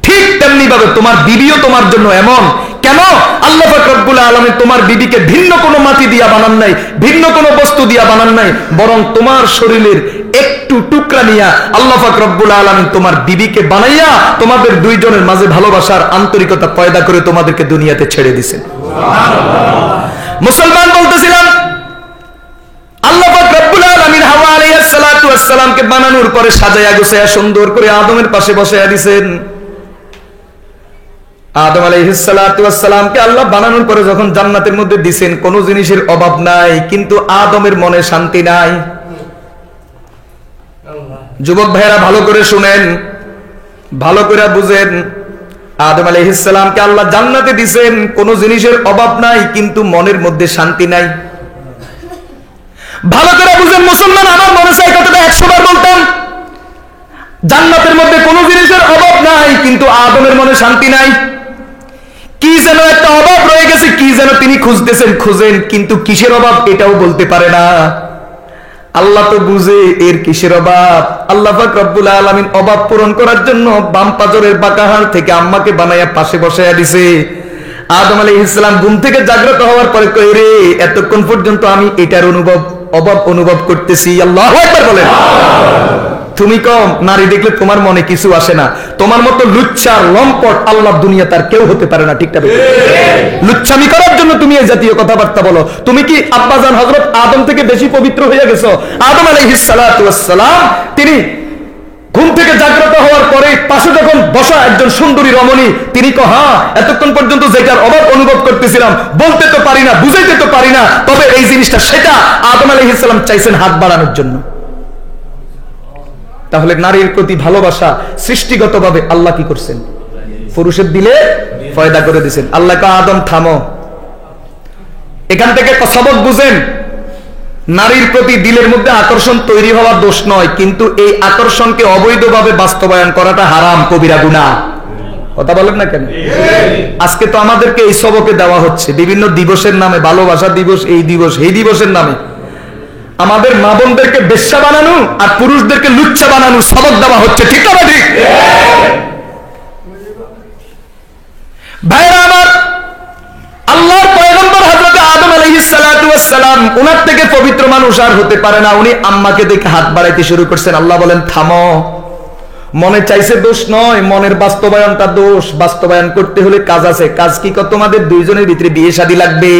ঠিক তেমনি ভাবে তোমার বিবিও তোমার জন্য এমন। কেন? আল্লাহ পাক রব্বুল আলামিন তোমার বিবিকে ভিন্ন কোনো মাটি দিয়া বানান নাই, ভিন্ন কোনো বস্তু দিয়া বানান নাই, বরং তোমার শরীরের একটু টুকরা নিয়া আল্লাহ পাক রব্বুল আলামিন তোমার বিবিকে বানাইয়া তোমাদের দুইজনের মাঝে ভালোবাসার আন্তরিকতা পয়দা করে তোমাদেরকে দুনিয়াতে ছেড়ে দিয়েছেন। মুসলমান বলতেছিলাম, আল্লাহ পাক রব্বুল আলামিন হাওয়া আলাইহিস সালাতু ওয়াস সালামকে বানানোর পরে সাজায়া গুছায়া সুন্দর করে আদমের পাশে বসায়া দিয়েছেন। আদম আলাইহিস সালাতু ওয়াস সালামকে আল্লাহ বানানোর পরে যখন জান্নাতের মধ্যে দিবেন, কোনো জিনিসের অভাব নাই, কিন্তু আদমের মনে শান্তি নাই। যুবক ভাইরা ভালো করে শুনেন, ভালো করে বুঝেন। আদম আলাইহিস সালামকে আল্লাহ জান্নাতে দিবেন, কোনো জিনিসের অভাব নাই, কিন্তু মনের মধ্যে শান্তি নাই। ভালো করে বুঝেন মুসলমান, আমার মনে চাই কথাটা 100 বার বলতাম। জান্নাতের মধ্যে কোনো জিনিসের অভাব নাই, কিন্তু আদমের মনে শান্তি নাই। কি যেন একটা অভাব রয়ে গেছে, কি যেন তিনি খুঁজতেছেন, খুঁজেন, কিন্তু কিসের অভাব এটাও বলতে পারে না। আল্লাহ তো বুঝে এর কিসের অভাব। আল্লাহ পাক রব্বুল আলামিন অভাব পূরণ করার জন্য বাম পাজরের বাঁকা হাড় থেকে আম্মাকে বানাইয়া পাশে বসাইয়া দিছে। আদম আলাইহিস সালাম ঘুম থেকে জাগ্রত হওয়ার পরে কই রে, এতক্ষণ পর্যন্ত আমি এটার অভাব অনুভব করতেছি। আল্লাহু আকবার বলেন। তুমি কম নারী দেখলে তোমার মনে কিছু আসে না, তোমার মতো লুচ্ছা লম্পট আল্লাহ দুনিয়া তার কেউ হতে পারে না। ঠিক না? লুচ্ছামি করার জন্য তুমি এই জাতীয় কথাবার্তা বলো। তুমি কি আব্বাজান হযরত আদম থেকে বেশি পবিত্র হয়ে গেছো? আদম আলাইহিস সালাতু ওয়াস সালাম তিনি ঘুম থেকে জাগ্রত হওয়ার পরে পাশে যখন বসা একজন সুন্দরী রমণী, তিনি হ্যাঁ, এতক্ষণ পর্যন্ত যেটার অভাব অনুভব করতেছিলাম বলতে তো পারি না, বুঝাইতে তো পারি না, তবে এই জিনিসটা সেটা আদম আলাইহিস সালাম চাইছেন হাত বাড়ানোর জন্য। তাহলে নারীর প্রতি ভালোবাসা সৃষ্টিগতভাবে আল্লাহ কি করছেন? পুরুষের দিলে ফয়দা করে দিয়েছেন। আল্লাহ কা আদম থামো। এখান থেকে সবক বুঝেন, নারীর প্রতি দিলের মধ্যে আকর্ষণ তৈরি হওয়া দোষ নয়, কিন্তু এই আকর্ষণকে অবৈধভাবে বাস্তবায়ন করাটা হারাম, কবিরা গুনাহ। কথা বলেন না কেন? আজকে তো আমাদেরকে এই সবকে দেওয়া হচ্ছে বিভিন্ন দিবসের নামে, ভালোবাসা দিবস, এই দিবস, এই দিবসের নামে আমাদের মা বোনদেরকে বেশ্যা বানানো আর পুরুষদেরকে লুচ্ছা বানানো সবক দেওয়া হচ্ছে। ঠিক না ঠিক? ভাইরা আমার, আল্লাহর পয়গম্বর হযরত আদম আলাইহিস সালাতু ওয়াস সালাম, উনার থেকে পবিত্র মানুষ আর হতে পারে না। উনি আম্মাকে দেখে হাত বাড়াইতে শুরু করছেন। আল্লাহ বলেন থামো। মনে চাইছে দোষ নয়, মনের বাস্তবায়নটা দোষ। বাস্তবায়ন করতে হলে কাজ আছে। কাজ কি? তোমাদের দুইজনের ভিতরে বিয়ে শাদী লাগবে।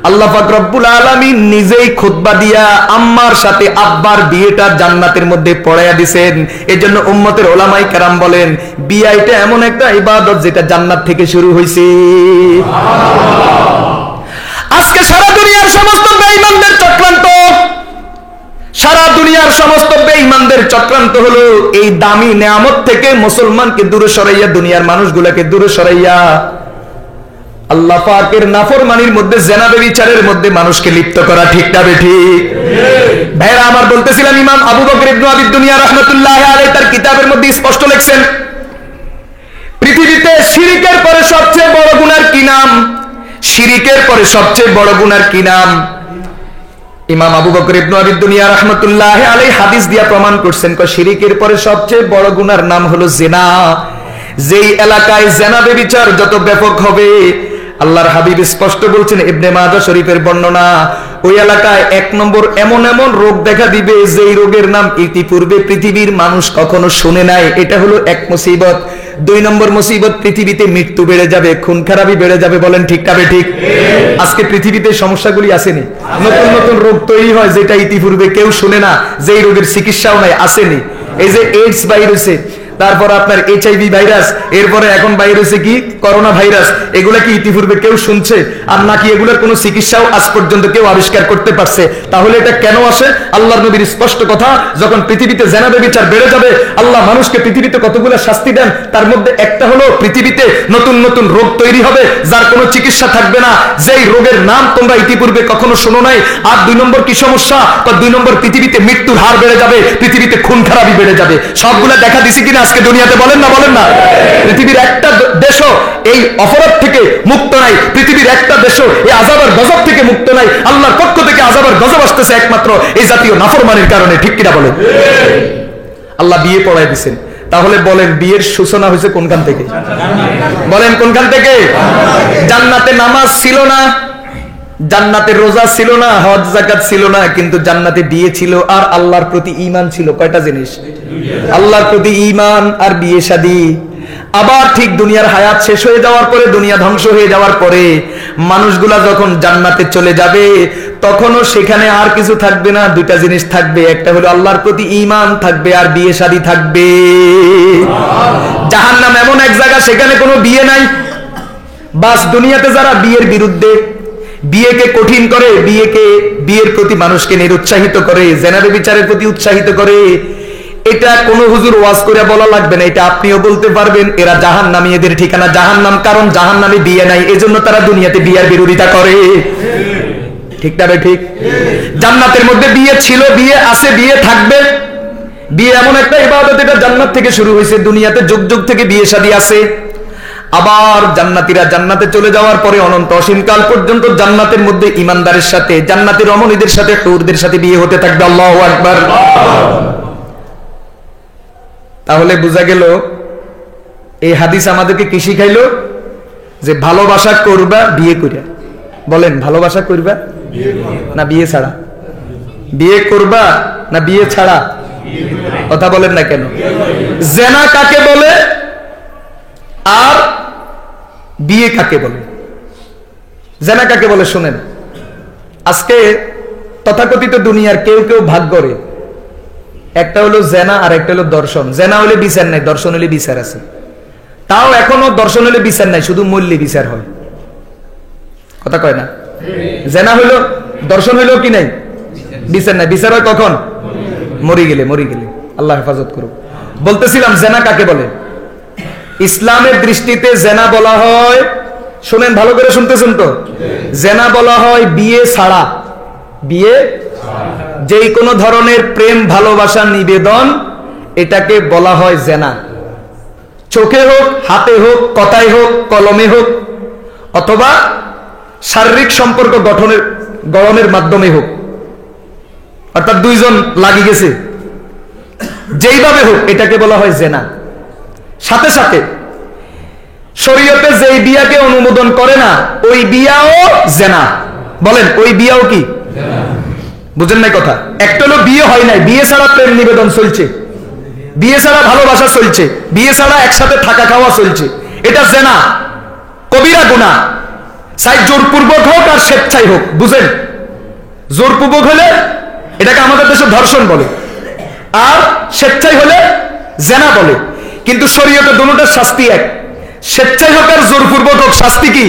আল্লাহ পাক রব্বুল আলামিন নিজেই খুতবা দিয়া আম্মার সাথে আব্বার বিয়েটা জান্নাতের মধ্যে পড়াইয়া দিবেন। এজন্য উম্মতের উলামায়ে কেরাম বলেন, বিয়ে এটা এমন একটা ইবাদত যেটা জান্নাত থেকে শুরু হইছে। আজকে সারা দুনিয়ার সমস্ত বেঈমানদের চক্রান্ত, সারা দুনিয়ার সমস্ত বেঈমানদের চক্রান্ত হলো এই দামি নেয়ামত থেকে মুসলমানকে দূরে সরাইয়া, দুনিয়ার মানুষগুলোকে দূরে সরাইয়া আল্লাহ পাকের নাফরমানির মধ্যে, জিনা ব্যভিচারের মধ্যে মানুষকে লিপ্ত করা। ঠিক না ঠিক? ভাইরা আমার, বলতেছিলাম ইমাম আবু বকর ইবনে আবি দুনিয়া রাহমাতুল্লাহি আলাইহি তার কিতাবের মধ্যে স্পষ্ট লিখছেন, পৃথিবীতে শিরকের পরে সবচেয়ে বড় গুনার কি নাম? শিরকের পরে সবচেয়ে বড় গুনার কি নাম? ইমাম আবু বকর ইবনে আবি দুনিয়া রাহমাতুল্লাহি আলাইহি হাদিস দিয়া প্রমাণ করছেন, শিরকের পরে সবচেয়ে বড় গুনার নাম হলো জিনা। যেই এলাকায় জিনা ব্যভিচার যত ব্যাপক হবে, আল্লাহর হাবিব স্পষ্ট বলছেন, ইবনে মাজাহ শরীফের বর্ণনা, ওই এলাকায় এক নম্বর এমন এমন রোগ দেখা দিবে যেই রোগের নাম ইতিপূর্বে পৃথিবীর মানুষ কখনো শুনে নাই। এটা হলো এক মুসিবত। দুই নম্বর মুসিবত, পৃথিবীতে মৃত্যু বেড়ে যাবে, খুন খারাপি বেড়ে যাবে। বলেন ঠিক না ঠিক? আজকে পৃথিবীতে সমস্যাগুলি আসেনি, নতুন নতুন রোগ তৈরি হয় যেটা ইতিপূর্বে কেউ শুনে না, যেই রোগের চিকিৎসাও নাই, আসেনি। এই যে এইডস ভাইরাসে, তারপর আপনার এইচআইভি ভাইরাস, এরপরে এখন ভাইরাসে কি করোনা ভাইরাস, এগুলা কি ইতিপূর্বে কেউ শুনছে? আর নাকি এগুলোর কোনো চিকিৎসাও আজ পর্যন্ত কেউ আবিষ্কার করতে পারছে? তাহলে এটা কেন আসে? আল্লাহর নবীর স্পষ্ট কথা, যখন পৃথিবীতে জিনা ব্যভিচার বেড়ে যাবে, আল্লাহ মানুষকে পৃথিবীতে কতগুলো শাস্তি দেন, তার মধ্যে একটা হলো পৃথিবীতে নতুন নতুন রোগ তৈরি হবে যার কোনো চিকিৎসা থাকবে না, যেই রোগের নাম তোমরা ইতিপূর্বে কখনো শোনো নাই। আর দুই নম্বর কি সমস্যা? দুই নম্বর, পৃথিবীতে মৃত্যুর হার বেড়ে যাবে, পৃথিবীতে খুন খারাপি বেড়ে যাবে। সবগুলা দেখা দিছি কিনা আজকে দুনিয়াতে? বলেন না, বলেন না। পৃথিবীর একটা দেশও এই অপরাধ থেকে মুক্ত নাই, পৃথিবীর একটা দেশও এই আযাবের গজব থেকে মুক্ত নাই। আল্লাহর পক্ষ থেকে আযাবের গজব আসতেছে একমাত্র এই জাতীয় নাফরমানির কারণে। ঠিক কিনা বলেন? আল্লাহ বিয়ে পড়াই দিয়েছেন। তাহলে বলেন, বিয়ের সূচনা হয়েছে কোনখান থেকে? বলেন কোনখান থেকে? জান্নাতে নামাজ ছিল না, জান্নাতে রোজা ছিল না, হজ যাকাত ছিল না, কিন্তু জান্নাতে বিয়ে ছিল আর আল্লাহর প্রতি ঈমান ছিল। কয়টা জিনিস? আল্লাহর প্রতি ঈমান আর বিয়ে শাদী। আবার ঠিক দুনিয়ার হায়াত শেষ হয়ে যাওয়ার পরে, দুনিয়া ধ্বংস হয়ে যাওয়ার পরে মানুষগুলা যখন জান্নাতে চলে যাবে, তখনও সেখানে আর কিছু থাকবে না, দুইটা জিনিস থাকবে। একটা হলো আল্লাহর প্রতি ঈমান থাকবে আর বিয়ে শাদী থাকবে। জাহান্নাম এমন এক জায়গা, সেখানে কোনো বিয়ে নাই। বাস দুনিয়াতে যারা বিয়ের বিরুদ্ধে, বিয়েকে কঠিন করে, বিয়ের প্রতি মানুষকে নিরুৎসাহিত করে, জিনা ব্যভিচারের প্রতি উৎসাহিত করে, এটা কোন হুজুর ওয়াজ করে বলা লাগবে না, এটা আপনিও বলতে পারবেন, এরা জাহান্নামী, এদের ঠিকানা জাহান্নাম। কারণ জাহান্নামে বিয়ে নাই, এজন্য তারা দুনিয়াতে বিয়ের বিরোধিতা করে। ঠিক না ঠিক? জান্নাতের মধ্যে বিয়ে ছিল, বিয়ে আছে, বিয়ে থাকবে। বিয়ে এমন একটা ইবাদত, এটা জান্নাত থেকে শুরু হয়েছে, দুনিয়াতে যুগ যুগ থেকে বিয়ে শাদী আছে। আবার জান্নাতীরা জান্নাতে চলে যাওয়ার পরে অনন্ত অসীমকাল পর্যন্ত জান্নাতের মধ্যে ঈমানদারের সাথে, জান্নাতি রমণীদের সাথে, হুরদের সাথে বিয়ে হতে থাকবে। আল্লাহু আকবার। তাহলে বোঝা গেল এই হাদিস আমাদেরকে কি শিখাইলো? যে ভালোবাসা করবা বিয়ে করিয়া। বলেন, ভালোবাসা করবা না বিয়ে ছাড়া? বিয়ে করবা না বিয়ে ছাড়া? কথা বলেন না কেন? জেনা কাকে বলে আর বিয়ে কাকে বলে? জেনা কাকে বলে শুনেন। আজকে তথাকথিত দুনিয়ার কেউ কেউ ভাগ করে, একটা হলো জেনা আর একটা হলো দর্শন। জেনা হলে বিচার নাই, দর্শন হলে বিচার আছে। তাও এখনো দর্শন হলে বিচার নাই, শুধু মূল্যে বিচার হয়। কথা কয় না? জেনা হইলো, দর্শন হইলো কি নাই, বিচার নাই। বিচার হয় কখন? মরে গেলে। মরে গেলে। আল্লাহ হেফাজত করুক। বলতেছিলাম জেনা কাকে বলে। ইসলামের দৃষ্টিতে জেনা বলা হয়, শুনেন ভালো করে, শুনতেছেন তো? জেনা বলা হয় বিয়ে ছাড়া, বিয়ে যেই কোনো ধরনের প্রেম ভালোবাসা নিবেদন, এটাকে বলা হয় জেনা। চোখে হোক, হাতে হোক, কথায় হোক, কলমে হোক, অথবা শারীরিক সম্পর্ক গঠনের মাধ্যমে হোক, অর্থাৎ দুইজন লাগি গেছে, যেইভাবে হোক এটাকে বলা হয় জেনা। সাথে সাথে শরীয়তে যেই বিয়াকে অনুমোদন করে না ওই বিয়াও জেনা। বলেন, ওই বিয়াও কি? বুঝেন নাই কথা? একটা হলো বিয়ে হয় নাই, বিয়ে ছাড়া প্রেম নিবেদন চলছে, বিয়ে ছাড়া ভালোবাসা চলছে, বিয়ে ছাড়া একসাথে থাকা খাওয়া চলছে, এটা জেনা, কবিরা গুনাহ। চাই জোরপূর্বক হোক আর স্বেচ্ছাই হোক। বুঝেন? জোরপূর্বক হলে এটাকে আমাদের দেশে ধর্ষণ বলে, আর স্বেচ্ছাই হলে জেনা বলে। কিন্তু শরীয়তে দুটোটার শাস্তি এক। স্বেচ্ছাই হোক আর জোরপূর্বক হোক, শাস্তি কি?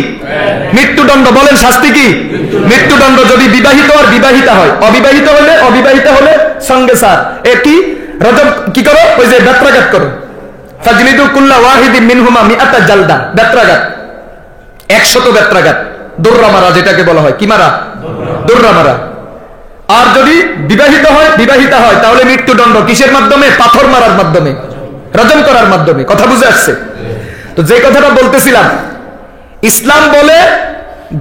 মৃত্যুদণ্ড। বলেন, শাস্তি কি? মৃত্যুদণ্ড। যদি বিবাহিত আর বিবাহিতা হয়, অবিবাহিতা হলে সঙ্গে সার। এ কি রজব কি করো? ওই যে বেত্রাঘাত করো। ফাজলিদু কুল্লা ওয়াহিদিন মিনহুমা মিআতা জালদা। বেত্রাঘাত, 100 বেত্রাঘাত, দৌড়া মারা যেটাকে বলা হয়। কি মারা? দৌড়া মারা। আর যদি বিবাহিতা হয় তাহলে মৃত্যুদণ্ড। কিসের মাধ্যমে? পাথর মারার মাধ্যমে, রজম করার মাধ্যমে। কথা বুঝে আসছে তো? যে কথাটা বলতেছিলাম, ইসলাম বলে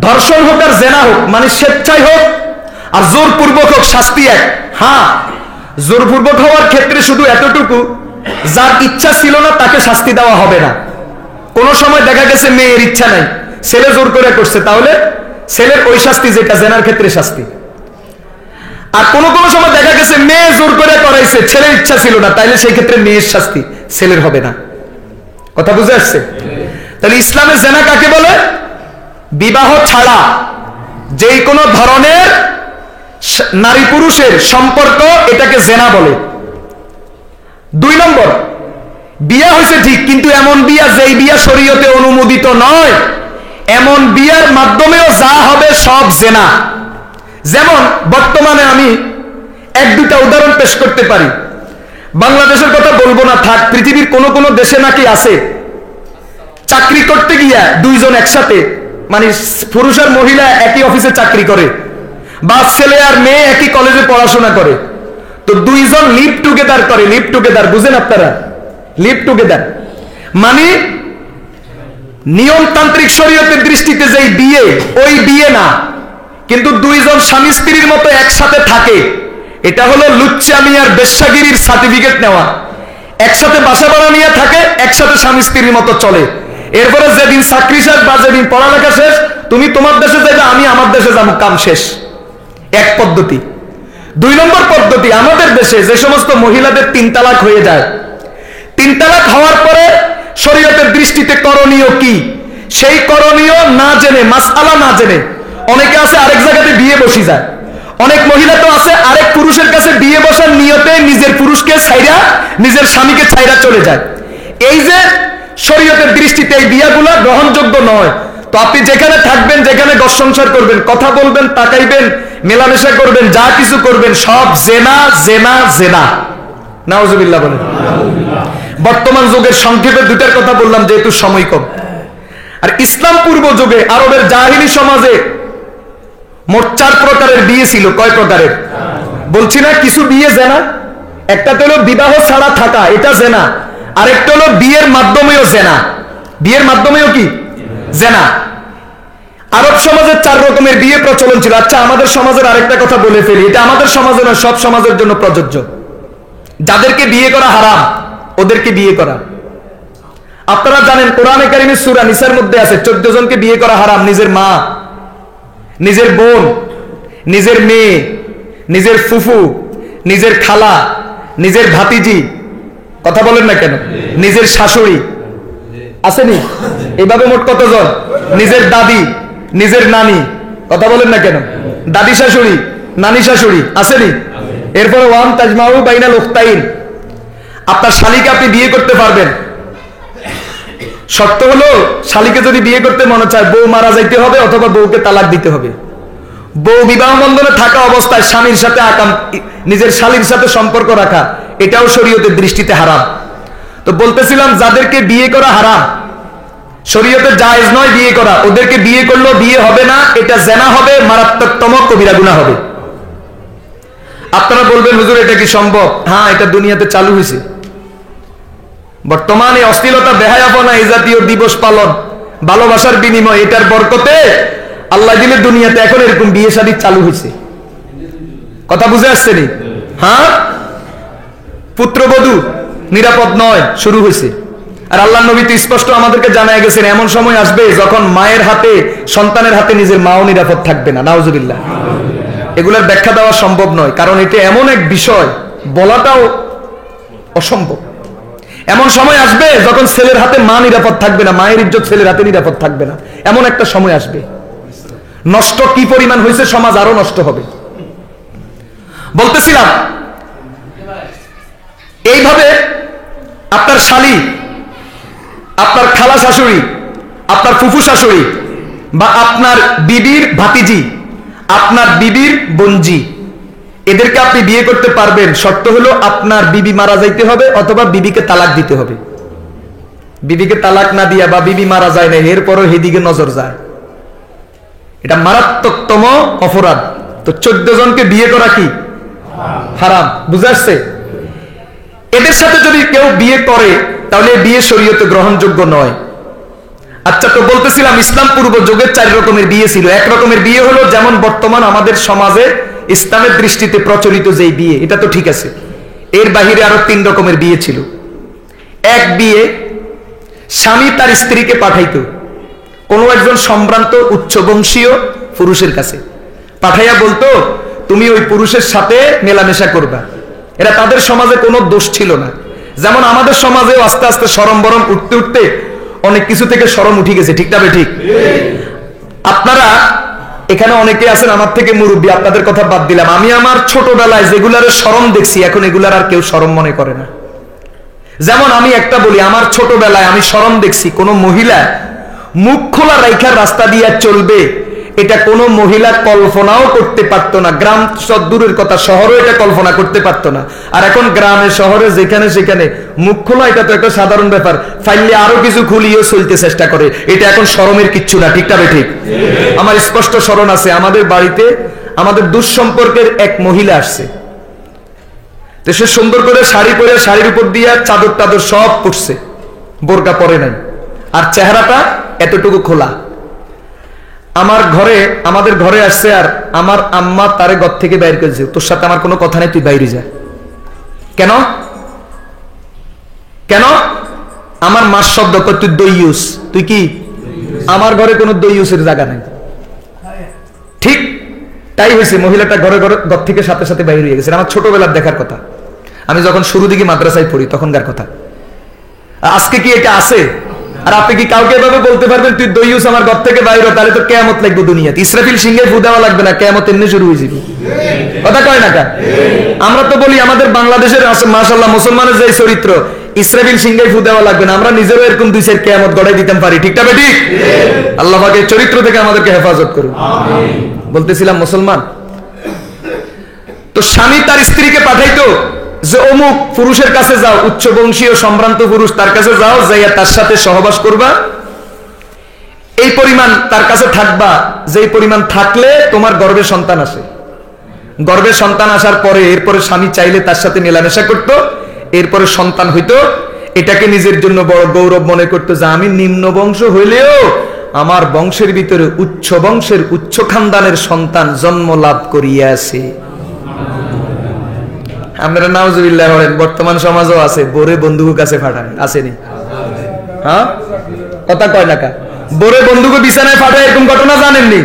ধর্ষণ হোক আর জেনা হোক, মানে স্বেচ্ছায় হোক আর জোরপূর্বক হোক, শাস্তি এক। হ্যাঁ, জোরপূর্বক হওয়ার ক্ষেত্রে শুধু এতটুকু, যার ইচ্ছা ছিল না তাকে শাস্তি দেওয়া হবে না। কোন সময় দেখা গেছে মেয়ের ইচ্ছা নাই, ছেলে জোর করে করছে, তাহলে ছেলের ওই শাস্তি যেটা জেনার ক্ষেত্রে শাস্তি। আর কোন কোন সময় দেখা গেছে মেয়ে জোর করে করাইছে, ছেলের ইচ্ছা ছিল না, তাইলে সেই ক্ষেত্রে মেয়ের শাস্তি, ছেলের হবে না। কথা বুঝে আসছে? তাহলে ইসলামে জেনা কাকে বলে? বিবাহ ছাড়া যেই কোনো ধরনের নারী পুরুষের সম্পর্ক, এটাকে জেনা বলে। 2 নম্বর, বিয়া হয়েছে ঠিক, কিন্তু এমন বিয়া যেই বিয়া শরীয়তে অনুমোদিত নয়, এমন বিয়ার মাধ্যমেও যা হবে সব জেনা। যেমন বর্তমানে আমি 1-2টা উদাহরণ পেশ করতে পারি। বাংলাদেশের কথা বলবো না, থাক, পৃথিবীর কোন কোন দেশে নাকি আছে, চাকরি করতে গিয়া 2 জন একসাথে, মানে পুরুষ আর মহিলা একই অফিসে চাকরি করে, বা ছেলে আর মেয়ে একই কলেজে পড়াশোনা করে, তো 2 জন লিভ টুগেদার করে। লিভ টুগেদার বুঝেন আপনারা? লিভ টুগেদার মানে নিয়মতান্ত্রিক শরীয়তের দৃষ্টিতে যেই বিয়ে, ওই বিয়ে না, কিন্তু 2 জন স্বামী স্ত্রীর মতো একসাথে থাকে। এটা হলো লুচ্চামি আর বেশ্যাগিরির সার্টিফিকেট নেওয়া। একসাথে বাসা ভাড়া নিয়ে থাকে, একসাথে স্বামী স্ত্রীর মতো চলে। এরপরে যেদিন চাকরি শেষ বা যেদিন পড়ালেখা শেষ, তুমি তোমার দেশে যাবে, আমি আমার দেশে যাবো, কাম শেষ। এক পদ্ধতি। 2 নম্বর পদ্ধতি, আমাদের দেশে যে সমস্ত মহিলাদের 3 তালাক হয়ে যায়, 3 তালাক হওয়ার পরে শরীয়তের দৃষ্টিতে করণীয় কি, সেই করণীয় না জেনে, মাসআলা না জেনে, অনেকে আছে আরেক জায়গাতে বিয়ে বসি যায়। অনেক মহিলা তো আছে আরেক পুরুষের কাছে বিয়ে বসার নিয়তে নিজের পুরুষকে ছাইরা, নিজের স্বামীকে ছাইরা চলে যায়। এই যে শরীয়তের দৃষ্টিতে এই বিয়াগুলো গ্রহণযোগ্য নয়। তো আপনি যেখানে থাকবেন, যেখানে ঘর সংসার করবেন, কথা বলবেন, তাকাইবেন, মেলামেশা করবেন, যা কিছু করবেন, সব জেনা জেনা জেনা। নাউজুবিল্লাহ বলেন। বর্তমান যুগের সংক্ষেপে 2টার কথা বললাম যেহেতু সময় কম। আর ইসলাম পূর্ব যুগে আরবের জাহিলি সমাজে মোট 4 প্রকারের বিয়ে ছিল। কয় প্রকারের? বলছি না কিছু বিয়ে জেনা। একটা হলো বিবাহ ছাড়া থাকা, এটা জেনা। আরেকটা হলো বিয়ের মাধ্যমেও জেনা। বিয়ের মাধ্যমেও কি জেনা। আরব সমাজের 4 রকমের বিয়ে প্রচলন ছিল। আচ্ছা, আমাদের সমাজের আরেকটা কথা বলে ফেলি, এটা আমাদের সমাজে না, সব সমাজের জন্য প্রযোজ্য। যাদেরকে বিয়ে করা হারাম ওদেরকে বিয়ে করা। আপনারা জানেন কোরআনে কারিমের সূরা নিসার মধ্যে আছে 14 জনকে বিয়ে করা হারাম। নিজের মা, নিজের বোন, নিজের মেয়ে, নিজের ফুফু, নিজের খালা, নিজের ভাতিজি, কথা বলেন না কেন, নিজের শাশুড়ি, আসেনি? এইভাবে মোট কতজন? নিজের দাদি, নিজের নানি, কথা বলেন না কেন, দাদি শাশুড়ি, নানি শাশুড়ি, আসেনি? এরপরে ওয়ান তাজমাউ বাইনাল উখতাইন, আপনার শালীকে আপনি বিয়ে করতে পারবেন। শর্ত হলো শালীকে যদি বিয়ে করতে মনে চায় বউ মারা যাইতে হবে অথবা বউকে তালাক দিতে হবে। বউ বিবাহ বন্ধনে থাকা অবস্থায় স্বামীর সাথে নিজের শালীর সাথে সম্পর্ক রাখা এটাও শরীয়তের দৃষ্টিতে হারাম। তো বলতেছিলাম যাদেরকে বিয়ে করা হারাম, শরীয়তে জায়েজ নয় বিয়ে করা, ওদেরকে বিয়ে করলেও বিয়ে হবে না, এটা জেনা হবে, মারাত্মকতম কবিরা গুনাহ হবে। আপনারা বলবেন হুজুর এটা কি সম্ভব? হ্যাঁ, এটা দুনিয়াতে চালু হয়েছে। বর্তমানে অশ্লীলতা, বেহায়াপনা, এই জাতীয় দিবস পালন, ভালোবাসার বিনিময়, এটার বরকতে আল্লাহ দিলে দুনিয়াতে এখন এরকম বিয়ে শাদী চালু হয়েছে। কথা বুঝে আসছে নি? হ্যাঁ, পুত্রবধূ নিরাপদ নয় শুরু হয়েছে। আর আল্লাহ নবী তো স্পষ্ট আমাদেরকে জানায় গেছেন এমন সময় আসবে যখন মায়ের হাতে, সন্তানের হাতে নিজের মাও নিরাপদ থাকবে না। নাউজুবিল্লাহ। এগুলোর ব্যাখ্যা দেওয়া সম্ভব নয়, কারণ এটা এমন এক বিষয় বলাটাও অসম্ভব। এমন সময় আসবে যখন ছেলের হাতে মা নিরাপদ থাকবে না, মায়ের ইজ্জত ছেলের হাতে নিরাপদ থাকবে না, এমন একটা সময় আসবে। নষ্ট কি পরিমাণ হয়েছে, সমাজ আরো নষ্ট হবে। বলতেছিলাম এইভাবে আপনার শালী, আপনার খালা শাশুড়ি, আপনার ফুফু শাশুড়ি, বা আপনার বিবির ভাতিজি, আপনার বিবির বোনজি, এদেরকে আপনি বিয়ে করতে পারবেন। শর্ত হলো আপনার বিবি মারা যাইতে হবে অথবা বিবিকে তালাক দিতে হবে। বিবিকে তালাক না দিয়া বা বিবি মারা যায় না এরপরও হেদিকে নজর যায়, এটা মারাত্মকতম অপরাধ। তো 14 জনকে বিয়ে করা কি হারাম, বুঝে আসছে? এদের সাথে যদি কেউ বিয়ে করে তাহলে বিয়ে শরীয়তে গ্রহণযোগ্য নয়। আচ্ছা, তো বলতেছিলাম ইসলাম পূর্ব যুগের 4 রকমের বিয়ে ছিল। এক রকমের বিয়ে হলো যেমন বর্তমান আমাদের সমাজে ইসলামের দৃষ্টিতে প্রচলিত যেই বিয়ে, এটা তো ঠিক আছে। এর বাহিরে আরো 3 রকমের বিয়ে ছিল। এক বিয়ে, স্বামী তার স্ত্রীকে পাঠাইতো কোনো একজন সম্ভ্রান্ত উচ্চবংশীয় পুরুষের কাছে, পাঠাইয়া বলতো তুমি ওই পুরুষের সাথে মেলামেশা করবা। এরা তাদের সমাজে কোনো দোষ ছিল না। যেমন আমাদের সমাজেও আস্তে আস্তে শরম বরম উঠতে উঠতে অনেক কিছু থেকে শরম উঠে গেছে, ঠিক না ঠিক? আপনারা এখানে অনেকে আছেন আমার থেকে মুরব্বী, আপনাদের কথা বাদ দিলাম। আমি আমার ছোটবেলায় যেগুলার শরম দেখছি এখন এগুলার আর কেউ শরম মনে করে না। যেমন আমি একটা বলি, আমার ছোটবেলায় আমি শরম দেখছি কোন মহিলা মুখ খোলা রাইখার রাস্তা দিয়ে চলবে, এটা কোনো মহিলা কল্পনাও করতে পারতো না। গ্রাম দূরের কথা, শহরও এটা কল্পনা করতে পারতো না। আর এখন গ্রামে শহরে যেখানে সেখানে মুখ খোলা এটা তো একটা সাধারণ ব্যাপার। ফাইলে আরো কিছু খুলিয়েও চলতে চেষ্টা করে, এটা এখন শরমের কিচ্ছু না, ঠিক না ঠিক? আমার স্পষ্ট স্মরণ আছে, আমাদের বাড়িতে আমাদের দুঃসম্পর্কের এক মহিলা আসছে। তো সে সুন্দর করে শাড়ি পরে, শাড়ির উপর দিয়ে চাদর টাদর সব পরছে, বোরকা পরে নাই, আর চেহারাটা এতটুকু খোলা। আমাদের ঘরে আসছে, আর আমার আম্মা তারে ঘর থেকে বাইর করেছে, তোর সাথে আমার কোনো কথা নেই, তুই বাইরে যা। কেন কেন? আমার মার শব্দ কর, তুই দইয়ুস। তুই কি? আমার ঘরে কোনো দইয়ুসের জায়গা নাই। ঠিক তাই হয়েছে, মহিলাটা ঘর থেকে সাথে সাথে বাইরে হয়ে গেছে। আমার ছোটবেলার দেখার কথা, আমি যখন শুরু দিকে মাদ্রাসায় পড়ি তখনকার কথা। আজকে কি এটা আছে? আর আপনি কি কাউকে এভাবে বলতে পারবেন তুই দইয়ুস আমার ঘর থেকে বাইরে? তাহলে তো কিয়ামত লাগবে দুনিয়াতে। ইসরাফিল সিংহে ফু দেওয়া লাগবে না, কিয়ামত এমনি শুরু হয়ে যাবে। কথা কয় না কা? আমরা তো বলি আমাদের বাংলাদেশের মাশাআল্লাহ মুসলমানের যে চরিত্র, ইসরাফিল সিংহে ফু দেওয়া লাগবে না, আমরা নিজেরও এরকম 2-4 কিয়ামত গড়াই দিতে পারি, ঠিক না ঠিক? আল্লাহ পাকের চরিত্র থেকে আমাদেরকে হেফাজত করুন। বলতেছিলাম মুসলমান, তো স্বামী তার স্ত্রীকে পাঠাইতো যে অমুক পুরুষের কাছে যাও, উচ্চ বংশীয় সম্ভ্রান্ত পুরুষ, তার কাছে যাও, যাইয়া তার সাথে সহবাস করবা, এই পরিমাণ তার কাছে থাকবা, যেই পরিমাণ থাকলে তোমার গর্ভে সন্তান আসে। গর্ভে সন্তান আসার পরে এরপরে স্বামী চাইলে তার সাথে মেলামেশা করত, এরপরে সন্তান হইতো, এটাকে নিজের জন্য বড় গৌরব মনে করতো যে আমি নিম্ন বংশ হইলেও আমার বংশের ভিতরে উচ্চ বংশের উচ্চ খানদানের সন্তান জন্ম লাভ করিয়াছে। আমরা নাউজুবিল্লাহ বলেন, বর্তমান সমাজও আছে বোরে বন্ধুর কাছে ফাটায়, আসেনি? হ্যাঁ, কথা কয় না কা, বোরে বন্ধুকে বিছানায় ফাটায়, এরকম ঘটনা জানেননি?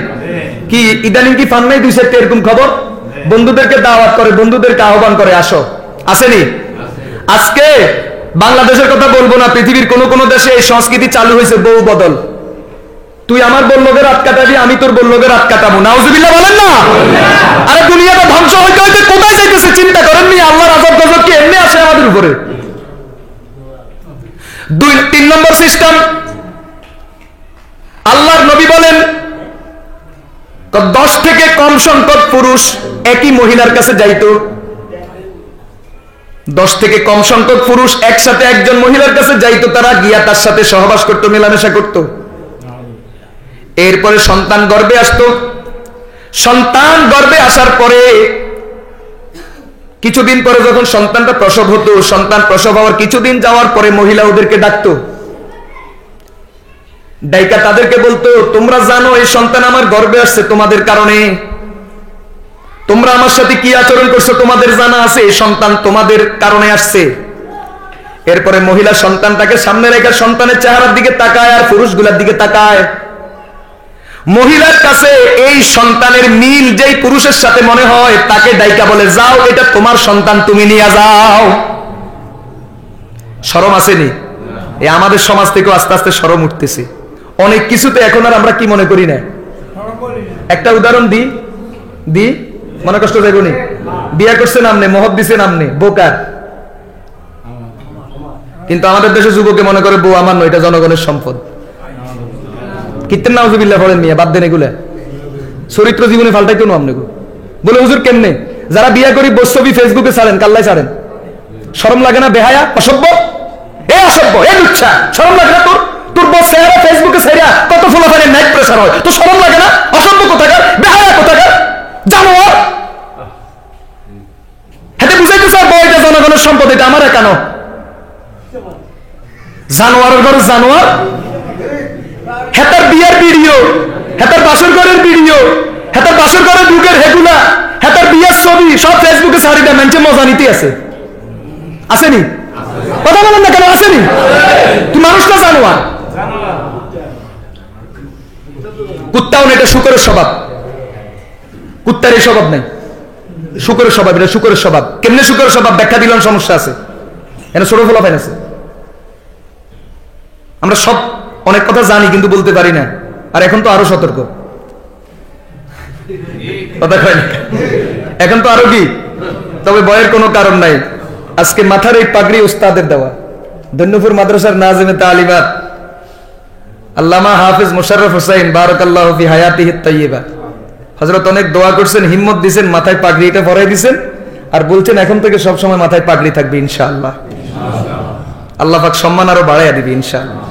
কি ইদানিং কি ফান নাই দুই চারটে এরকম খবর? বন্ধুদেরকে দাওয়াত করে, বন্ধুদেরকে আহ্বান করে, আসো, আসেনি? আজকে বাংলাদেশের কথা বলবো না, পৃথিবীর কোন কোন দেশে এই সংস্কৃতি চালু হয়েছে, বউ বদল। তুই আমার বল্লভের রাত কাটাবি, আমি তোর বল্লভের রাত কাটাবো। নাউজুবিল্লাহ বলেন না? আরে দুনিয়াটা ধ্বংস হইতে হইতে কোথায় যাইতেছে চিন্তা করেননি? আল্লাহর আযাব গজব কি এমনি আসে আমাদের উপরে? 3 নম্বর সিস্টেম, আল্লাহর নবী বলেন 10 থেকে কম সংখ্যক পুরুষ একই মহিলার কাছে যাইতো। 10 থেকে কম সংখ্যক পুরুষ একসাথে একজন মহিলার কাছে যাইতো, তারা গিয়া তার সাথে সহবাস করতো, মেলামেশা করতো। এরপরে সন্তান গর্ভে আসতো। সন্তান গর্ভে আসার পরে কিছুদিন পরে যখন সন্তানটা প্রসব হতো, সন্তান প্রসব হওয়ার কিছুদিন যাওয়ার পরে মহিলা ওদেরকে ডাকতো, ডাইকা তাদেরকে বলতো, তোমরা জানো এই সন্তান আমার গর্ভে আসছে তোমাদের কারণে, তোমরা আমার সাথে কি আচরণ করছো তোমাদের জানা আছে, এই সন্তান তোমাদের কারণে আসছে। এরপরে মহিলা সন্তানটাকে সামনে রেখে সন্তানের চেহারার দিকে তাকায় আর পুরুষগুলোর দিকে তাকায়। মহিলার কাছে এই সন্তানের মিল যেই পুরুষের সাথে মনে হয়, তাকে ডাইকা বলে, যাও এটা তোমার সন্তান, তুমি নিয়ে যাও। শরম আসেনি? এই আমাদের সমাজ থেকে আস্তে আস্তে শরম উঠতেছে অনেক কিছুতে। এখন আর আমরা কি মনে করি না? একটা উদাহরণ দি মনে কষ্ট যাইবনি। বিয়া করছে নামনে, মহৎ দিছে নামনে, বোকার। কিন্তু আমাদের দেশে যুবকে মনে করে বউ আমার নয়, এটা জনগণের সম্পদ। কিত্তেন নাউজুবিল্লাহ বলেন মিয়া, বাদ দেন এগুলা। চরিত্র জীবনে ফাল্টাইতো না আপনি বলে, হুজুর কেমনে? যারা বিয়া করি বৈষ্ণবী ফেসবুকে ছাড়েন, কাল্লাই ছাড়েন, শরম লাগে না? বেহায়া, অসভ্য, এ অসভ্য, এ লুচ্ছা, শরম লাগে না তোর? তোর বস চেহারা ফেসবুকে ছাইরা কত ফলোয়ারের নাইট প্রেসার হয়, তো শরম লাগে না? অসভ্য কোথাকার, বেহায়া কোথাকার, জানোয়ার। হাতে বুঝাইতে স্যার বউ এটা জনগণের সম্পদ, এটা আমার একানো। জানোয়ারের ঘরে জানোয়ার। হেতার বিয়ার ভিডিও, হেতার বাসর ঘরের ভিডিও, হেতার বাসর ঘরের যুগের হেগুলা, হেতার বিয়ার ছবি সব ফেসবুকে ছাড়ি দেয়, মানুষের মজা নিতে আছে। আসেনি? কথা বলেন না কেন? আসেনি? তুই মানুষ না জানোয়ার? কুত্তাও না, এটা শুকরের স্বভাব। কুত্তার এই স্বভাব নাই, শুকরের স্বভাব, এটা শুকরের স্বভাব। কেমনে শুকরের স্বভাব? ব্যাখ্যা দিলাম, সমস্যা আছে। এখানে ছোট ফলাফাইন আছে। আমরা সব অনেক কথা জানি কিন্তু বলতে পারি না, আর এখন তো আরো সতর্ক। কথা কয় না? এখন তো আরো কি, তবে ভয়ের কোনো কারণ নাই। আজকে মাথার এই পাগড়ি উস্তাদের দেওয়া, ধন্যপুর মাদ্রাসার নাজিমে তালিমাত আল্লামা হাফেজ মোশাররফ হোসাইন বারাকাল্লাহু ফি হায়াতিহি তাইয়্যিবা। হযরত অনেক দোয়া করছেন, হিম্মত দিবেন, মাথায় পাগড়ি এটা পরাই দিবেন, আর বলছেন এখন থেকে সব সময় মাথায় পাগড়ি থাকবে ইনশাআল্লাহ। আল্লাহ পাক সম্মান আরো বাড়াইয়া দিবে ইনশাআল্লাহ।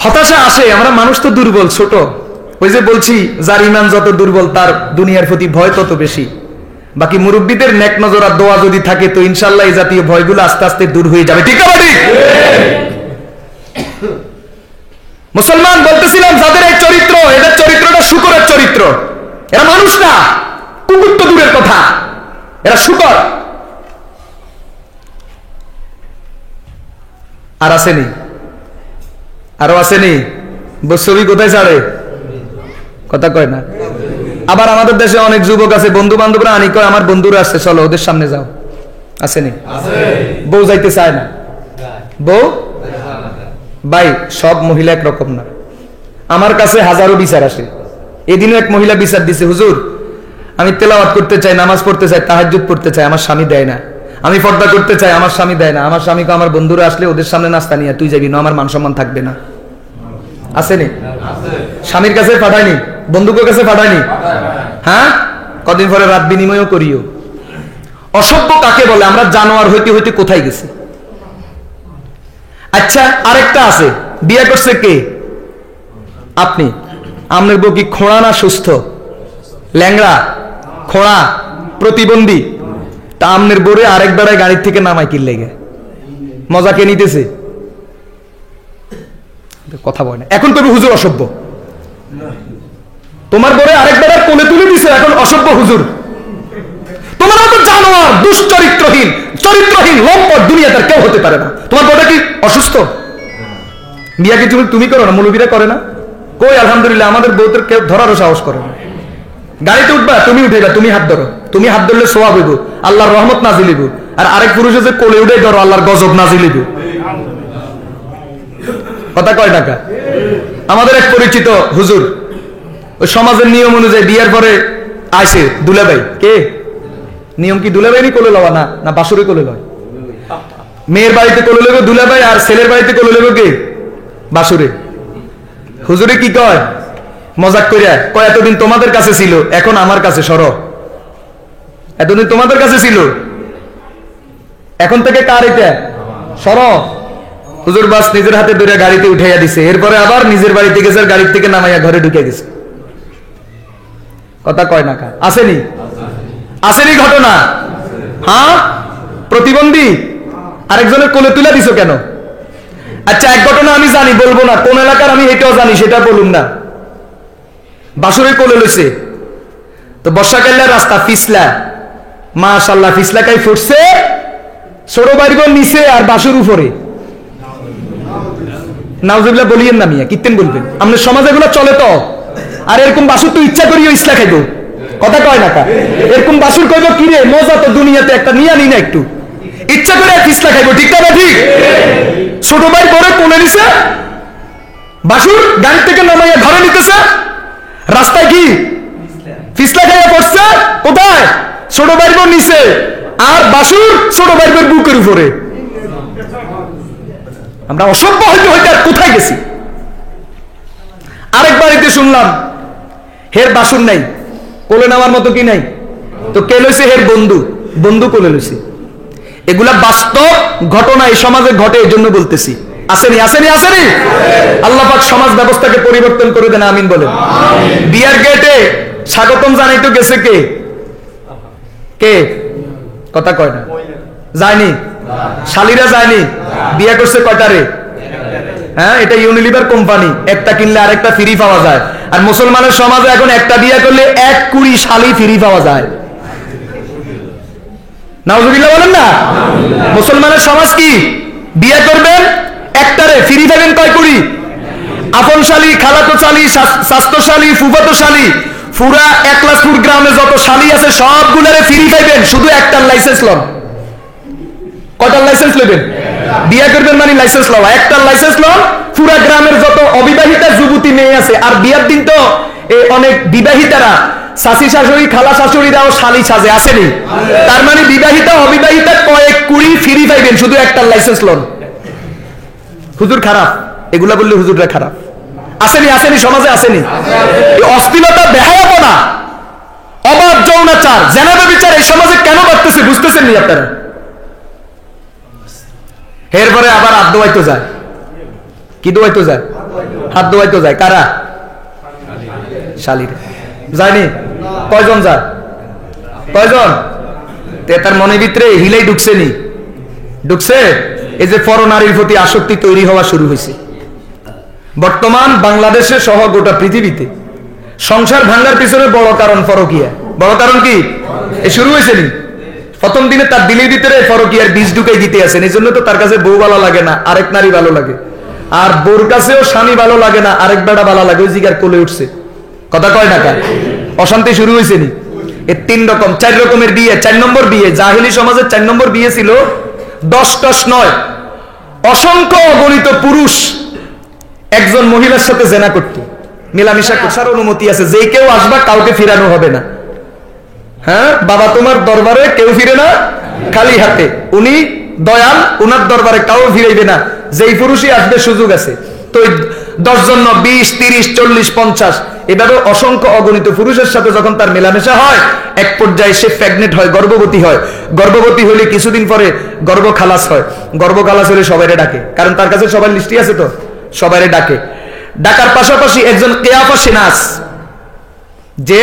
হতাশা আসে, আমরা মানুষ তো দুর্বল, ছোট। ওই যে বলছি, যার ইমান যত দুর্বল তার দুনিয়ার প্রতি ভয় তত বেশি। বাকি মুরব্বীদের নেক নজর আর দোয়া যদি থাকে তো ইনশাআল্লাহ এই জাতীয় ভয়গুলো আস্তে আস্তে দূর হয়ে যাবে। ঠিক আছে? মুসলমান বলতেছিলাম, যাদের এই চরিত্র, এদের চরিত্রটা শুকরের চরিত্র। এরা মানুষ না, কুকুর তো দূরের কথা, এরা শুকর। আর আসেনি? আরো আসেনি? বৈষ্ণবী কোথায় ছাড়ে? কথা কয় না। আবার আমাদের দেশে অনেক যুবক আছে, বন্ধু বান্ধবরা আনি কয় আমার বন্ধুরা আসছে, চলো ওদের সামনে যাও। আসেনি? বউ যাইতে চায় না। বউ ভাই, সব মহিলা একরকম না। আমার কাছে হাজারো বিচার আসে। এদিনও এক মহিলা বিচার দিছে, হুজুর আমি তেলাওয়াত করতে চাই, নামাজ পড়তে চাই, তাহাজ্জুদ পড়তে চাই, আমার স্বামী দেয় না। আমি পর্দা করতে চাই, আমার স্বামী দেয় না। আমার স্বামীকে আমার বন্ধুরা আসলে ওদের সামনে নাস্তা নিয়ে তুই যাবি না, আমার মান সম্মান থাকবে না। আসেনি? স্বামীর কাছে পাঠায়নি, বন্ধুকের কাছে পাঠায়নি। হ্যাঁ, কদিন পরে রাত বিনিময়ও করিও। অসভ্য কাকে বলে? আমরা জানোয়ার হইতে হইতে কোথায় গেছি? আচ্ছা, আরেকটা আছে, বিয়ে করছে কে? আপনি। আপনার বউ কি খোঁড়া না সুস্থ? ল্যাংড়া, খোঁড়া, প্রতিবন্ধী। তা আমনের বউরে আরেক বেড়ায় গাড়ির থেকে নামাই কি লেগে? মজা কে নিতেছে? কথা বলে না। এখন কবি হুজুর অসভ্য। তোমার বরে আরেক বেড়া কোলে তুলে দিছে, এখন অসভ্য হুজুর। তোমরা তো জানোয়ার, দুশ্চরিত্রহীন, চরিত্রহীন, লম্পট, দুনিয়াতে কেউ হতে পারে না। তোমার বড়টা কি অসুস্থ? বিয়া কি তুমি করো না? মৌলবীরা করে না? কই আলহামদুলিল্লাহ, আমাদের বউদের কেউ ধরারও সাহস করে না। গাড়িতে উঠবা, তুমি উঠেবা, তুমি হাত ধরো, তুমি হাত ধরলে সোয়াব হইব, আল্লাহর রহমত নাজিল হইব। আর আরেক পুরুষে যে কোলে উঠে ধরো, আল্লাহর গজব নাজিল হইব। কথা কয় টাকা? আমাদের এক পরিচিত হুজুর, ওই সমাজের নিয়ম অনুযায়ী বিয়ের পরে আইসে দুলাভাই। কে নিয়ম কি? দুলাভাই কোলে লওয়া না, না বাসুরে কোলে লয়? মেয়ের বাড়িতে কোলে লেগো দুলাভাই, আর ছেলের বাড়িতে কোলে লেগো কে? বাসুরে। হুজুরে কি কয়? মজাক করিয়া কয়, এতদিন তোমাদের কাছে ছিল, এখন আমার কাছে সরো। এতদিন তোমাদের কাছে ছিল, এখন থেকে কার এটা? সরো। হুজুর বাস নিজের হাতে ধরে গাড়িতে উঠাইয়া দিছে। এরপরে আবার নিজের বাড়িতে গেছে, গাড়ির থেকে নামাইয়া ঘরে ঢুকে গেছে। কথা কয় না? আসেনি? আসেনি ঘটনা? হ্যাঁ, প্রতিবন্ধী আরেকজনের কোলে তুলে দিছো কেন? আচ্ছা, এক ঘটনা আমি জানি, বলবো না কোন এলাকার, আমি এটাও জানি, সেটা বলুন না। বাসুরে কোলে লইছে, তো বর্ষাকালের রাস্তা ফিসলা, মাশাআল্লাহ ফিসলা কাই ফুটছে, ছোট বাড়ির নিচে আর বাসুর উপরে। নাউজুবিল্লাহ বলিয়েন না মিয়া, কীর্তেন বলবেন? আমাদের সমাজে এগুলো চলে তো। আর এরকম বাসুর তো ইচ্ছা করিও ইসলা খাইব। কথা কয় না? এরকম বাসুর কইব কি রে, মজা তো দুনিয়াতে একটা নিয়া নি না, একটু ইচ্ছা করে ফিসলা খাইব। ঠিক না? ঠিক। ছোট ভাই পরে কোলে নিছে, বাসুর গাড়ি থেকে নামাইয়া ঘরে নিতেছে, রাস্তায় কি ফিসলা খাইয়া পড়ছে। কোথায়? ছোট ভাইয়ের নিচে, আর বাসুর ছোট ভাইয়ের বুকের উপরে। আমরা অসভ্য হইতে হইতে আর কোথায় গেছি? আরেক বাড়িতে শুনলাম হের বাসুর নাই, কোলে নেওয়ার মতো কি নাই, তো কে লইছে? হের বন্ধু, বন্ধু কোলে লইছে। এগুলা বাস্তব ঘটনা, এই সমাজে ঘটে, এই জন্য বলতেছি। আসেনি? আসেনি? আসেনি? আল্লাহ পাক সমাজ ব্যবস্থাকে পরিবর্তন করে দেন, আমিন বলেন। বিয়ার গেটে স্বাগতম জানাইতে গেছে কে? কে? কথা কয় না? যায়নি? শালিরা যায়নি? বিয়ে করছে কয়টারে? হ্যাঁ, এটা ইউনিলিভার কোম্পানি, একটা কিনলে আরেকটা ফ্রি পাওয়া যায়। আর মুসলমানের সমাজে এখন একটা বিয়ে করলে 1 কুড়ি শালি ফ্রি পাওয়া যায়। নাউজুবিল্লাহ বলেন না? মুসলমানের সমাজ কি? বিয়ে করবেন একটারে ফ্রি পাবেন কয় কুড়ি? আপন শালি, খালাতো শালি, স্বাস্থ্যশালী, ফুফাতো শালি, পুরা 1 লাখপুর গ্রামে যত শালি আছে সবগুলারে ফ্রি পাইবেন, শুধু একটার লাইসেন্স লন। কয়টার লাইসেন্স নেবেন? বিয়ে করবেন মানে লাইসেন্স লওয়া, একটার লাইসেন্স লন। পুরা গ্রামের যত অবিবাহিতা যুবতী মেয়ে আছে, আর বিয়ার দিন তো অনেক বিবাহিতারা, শাশি শাশুড়ি, খালা শাশুড়িরাও শালি সাজে, আসেনি? তার মানে বিবাহিতা অবিবাহিতা কয়েক কুড়ি ফ্রি পাইবেন, শুধু একটার লাইসেন্স লন। হুজুর খারাপ, এগুলা বললে হুজুররা খারাপ। আসেনি? আসেনি? সমাজে আসেনি? এই অশ্লীলতা, বেহায়াপনা, অবাধ যৌনাচার, জেনাবে বিচার এই সমাজে কেন বাড়তেছে বুঝতেছেন নি আপনারা? এরপরে আবার হাত দোয়াইতে যায়। কি দোয়াইতে যায়? হাত দোয়াইতে যায়। কারা? শালিরা। যায়নি? কয়জন যায়? কয়জন? তার মনের ভিতরে হিলাই ঢুকছে নি? ঢুকছে। এই যে পরনারীর প্রতি আসক্তি তৈরি হওয়া শুরু হয়েছে বর্তমান বাংলাদেশে সহ গোটা পৃথিবীতে। সংসার ভাঙার পিছনে বড় কারণ ফরকিয়া। বড় কারণ কি? এ শুরু হয়েছে নি? প্রথম দিনে তার দিলের ভিতরে ফরকিয়ার বীজ ঢুকাই দিতে আছেন। এই জন্য তো তার কাছে বউ ভালো লাগে না, আরেক নারী ভালো লাগে। আর বউর কাছেও স্বামী ভালো লাগে না, আরেক বেড়া ভালো লাগে। ওই জিগার কোলে উঠছে। কথা কয় না? অশান্তি শুরু হয়েছে নি? এর 3 রকম 4 রকমের বিয়ে। 4 নম্বর বিয়ে, জাহেলি সমাজের 4 নম্বর বিয়ে ছিল 10 নয়, অসংখ্য অগণিত পুরুষ একজন মহিলার সাথে জেনা করত, মেলামেশা করার অনুমতি আছে। যে কেউ আসবা কাউকে ফিরানো হবে না। হ্যাঁ, বাবা তোমার দরবারে কেউ ফিরে না খালি হাতে। উনি দয়াল, উনার দরবারে কাউ ফিরাইবে না। যেই পুরুষই আসবে সুযোগ আছে। তো 10 জন, 20, 30, 40, 50 এভাবে অসংখ্য অগণিত পুরুষের সাথে যখন তার মেলামেশা হয়, এক পর্যায়ে সে প্রেগনেন্ট হয়, গর্ভবতী হয়। গর্ভবতী হলে কিছুদিন পরে গর্ভ খালাস হয়। গর্ভ খালাস হলে সবাইরে ডাকে, কারণ তার কাছে সবার লিস্টি আছে, তো সবাইরে ডাকে। ডাকার পাশাপাশি একজন কেয়াফা সিনাস, যে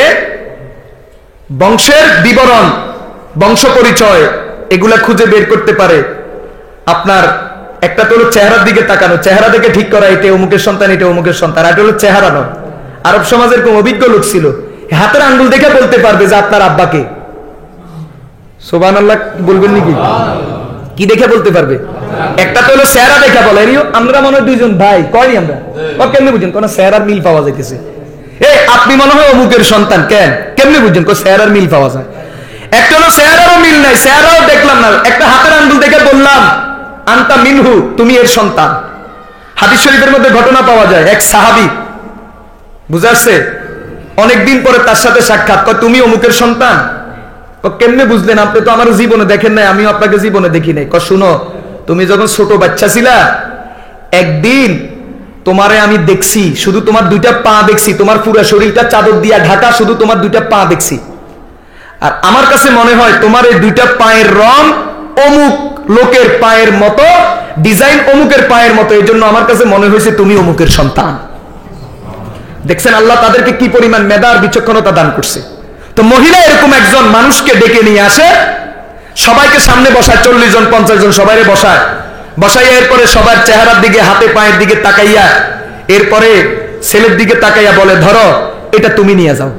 বংশের বিবরণ, বংশ পরিচয় এগুলা খুঁজে বের করতে পারে, আপনার একটা তো হলো চেহারার দিকে তাকানো, চেহারা দেখে ঠিক করা এটা অমুকের সন্তান, এটা অমুকের সন্তান। আর এটা হলো চেহারা নয়। আরব সমাজের কোন অভিজ্ঞ লোক ছিল, হাতের আঙ্গুল দেখে বলতে পারবে যে আপনার আব্বাকে। সুবহানাল্লাহ বলবেন নাকি? কি দেখে বলতে পারবে? একটা তো হলো চেহারা দেখা বলে, আমরা মনে হয় দুইজন ভাই কয়নি আমরা, কেমনি বুঝেন? কোন চেহারার মিল পাওয়া যাইতেছে। আপনি মনে হয় অমুকের সন্তান, কেমনি বুঝছেন? চেহারার মিল পাওয়া যায়। একটা হলো চেহারারও মিল নাই, চেহারাও দেখলাম না, একটা হাতের আঙ্গুল দেখে বললাম আনতা মিনহু, তুমি এর সন্তান। হাদিস শরীফের মধ্যে ঘটনা পাওয়া যায়, এক সাহাবী, বুঝা আসছে, অনেকদিন পরে তার সাথে সাক্ষাৎ, তুমি অমুকের সন্তান। কেমনে বুঝলেন? আপনি তো আমার জীবনে দেখেন নাই, আমিও আপনাকে জীবনে দেখি নাই। শুনো, তুমি যখন ছোট বাচ্চা ছিলা, একদিন তোমারে আমি দেখছি, শুধু তোমার দুইটা পা দেখছি, তোমার পুরো শরীরটা চাদর দিয়া ঢাকা, শুধু তোমার দুইটা পা দেখছি। আর আমার কাছে মনে হয় তোমার এই দুইটা পায়ের রং অমুক লোকের পায়ের মতো, ডিজাইন অমুকের পায়ের মতো, এই জন্য আমার কাছে মনে হয়েছে তুমি অমুকের সন্তান। দেখছেন আল্লাহ তাদেরকে কি পরিমাণ মেধার বিচক্ষণতা দান করছে। তো মহিলা এরকম একজন মানুষকে ডেকে নিয়ে আসে, সবাইকে সামনে বসায়, 40 জন 50 জন সবাইরে বসায়, বসাইয়া এরপরে সবার চেহারার দিকে, হাতে পায়ের দিকে তাকাইয়া, এরপরে ছেলের দিকে তাকাইয়া বলে, ধরো এটা তুমি নিয়ে যাও।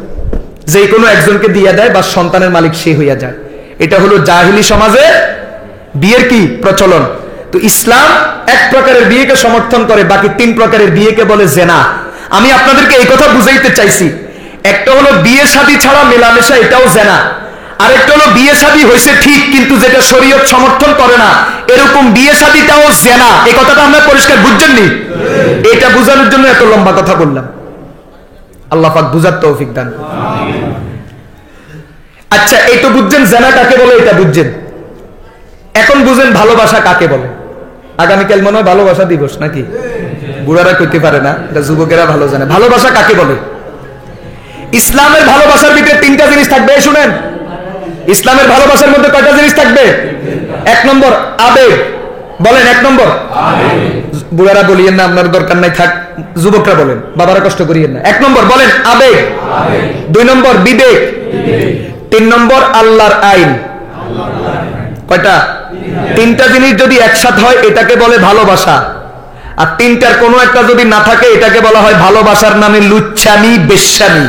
যে কোনো একজনকে দিয়ে দেয়, বা সন্তানের মালিক সে হইয়া যায়। এটা হলো জাহিলি সমাজে বিয়ের কি প্রচলন। তো ইসলাম এক প্রকারের বিয়েকে সমর্থন করে, বাকি 3 প্রকারের বিয়েকে বলে জেনা। আমি আপনাদেরকে এই কথা বুঝাইতে চাইছি, একটা হলো বিয়ে শাদী ছাড়া মেলামেশা, এটাও জেনা। আরেকটা হলো বিয়ে শাদী হয়েছে ঠিক, কিন্তু যেটা শরীয়ত সমর্থন করে না, এরকম বিয়ে শাদীটাও জেনা। এই কথাটা আমরা পরিষ্কার বুঝছেন নি? এটা বোঝানোর জন্য এত লম্বা কথা বললাম। আল্লাহ পাক বুঝার তৌফিক দান। আচ্ছা, এই তো বুঝছেন জেনা কাকে বলে, এটা বুঝছেন। এখন বুঝেন ভালোবাসা কাকে বলে। আগামীকাল মনে হয় ভালোবাসা দিবস নাকি? বুড়ারা কইতে পারে না, এটা যুবকেরা ভালো জানে। ভালোবাসা কাকে বলে? ইসলামের ভালোবাসার ভিতরে 3টা জিনিস থাকবে, শুনেন। ইসলামের ভালোবাসার মধ্যে কয়টা জিনিস থাকবে? 1 নম্বর আবেগ। বলেন 1 নম্বর। বুড়ারা বলিয়েন না, আপনার দরকার নাই, থাক, যুবকরা বলেন, বাবারা কষ্ট করিয়েন না। 1 নম্বর বলেন আবেগ, 2 নম্বর বিবেক, 3 নম্বর আল্লাহর আইন। কয়টা? 3টা জিনিস যদি একসাথে হয় এটাকে বলে ভালোবাসা। আর 3টার কোনো একটা যদি না থাকে এটাকে বলা হয় ভালোবাসার নামে লুচ্ছামি, বেশ্যামি।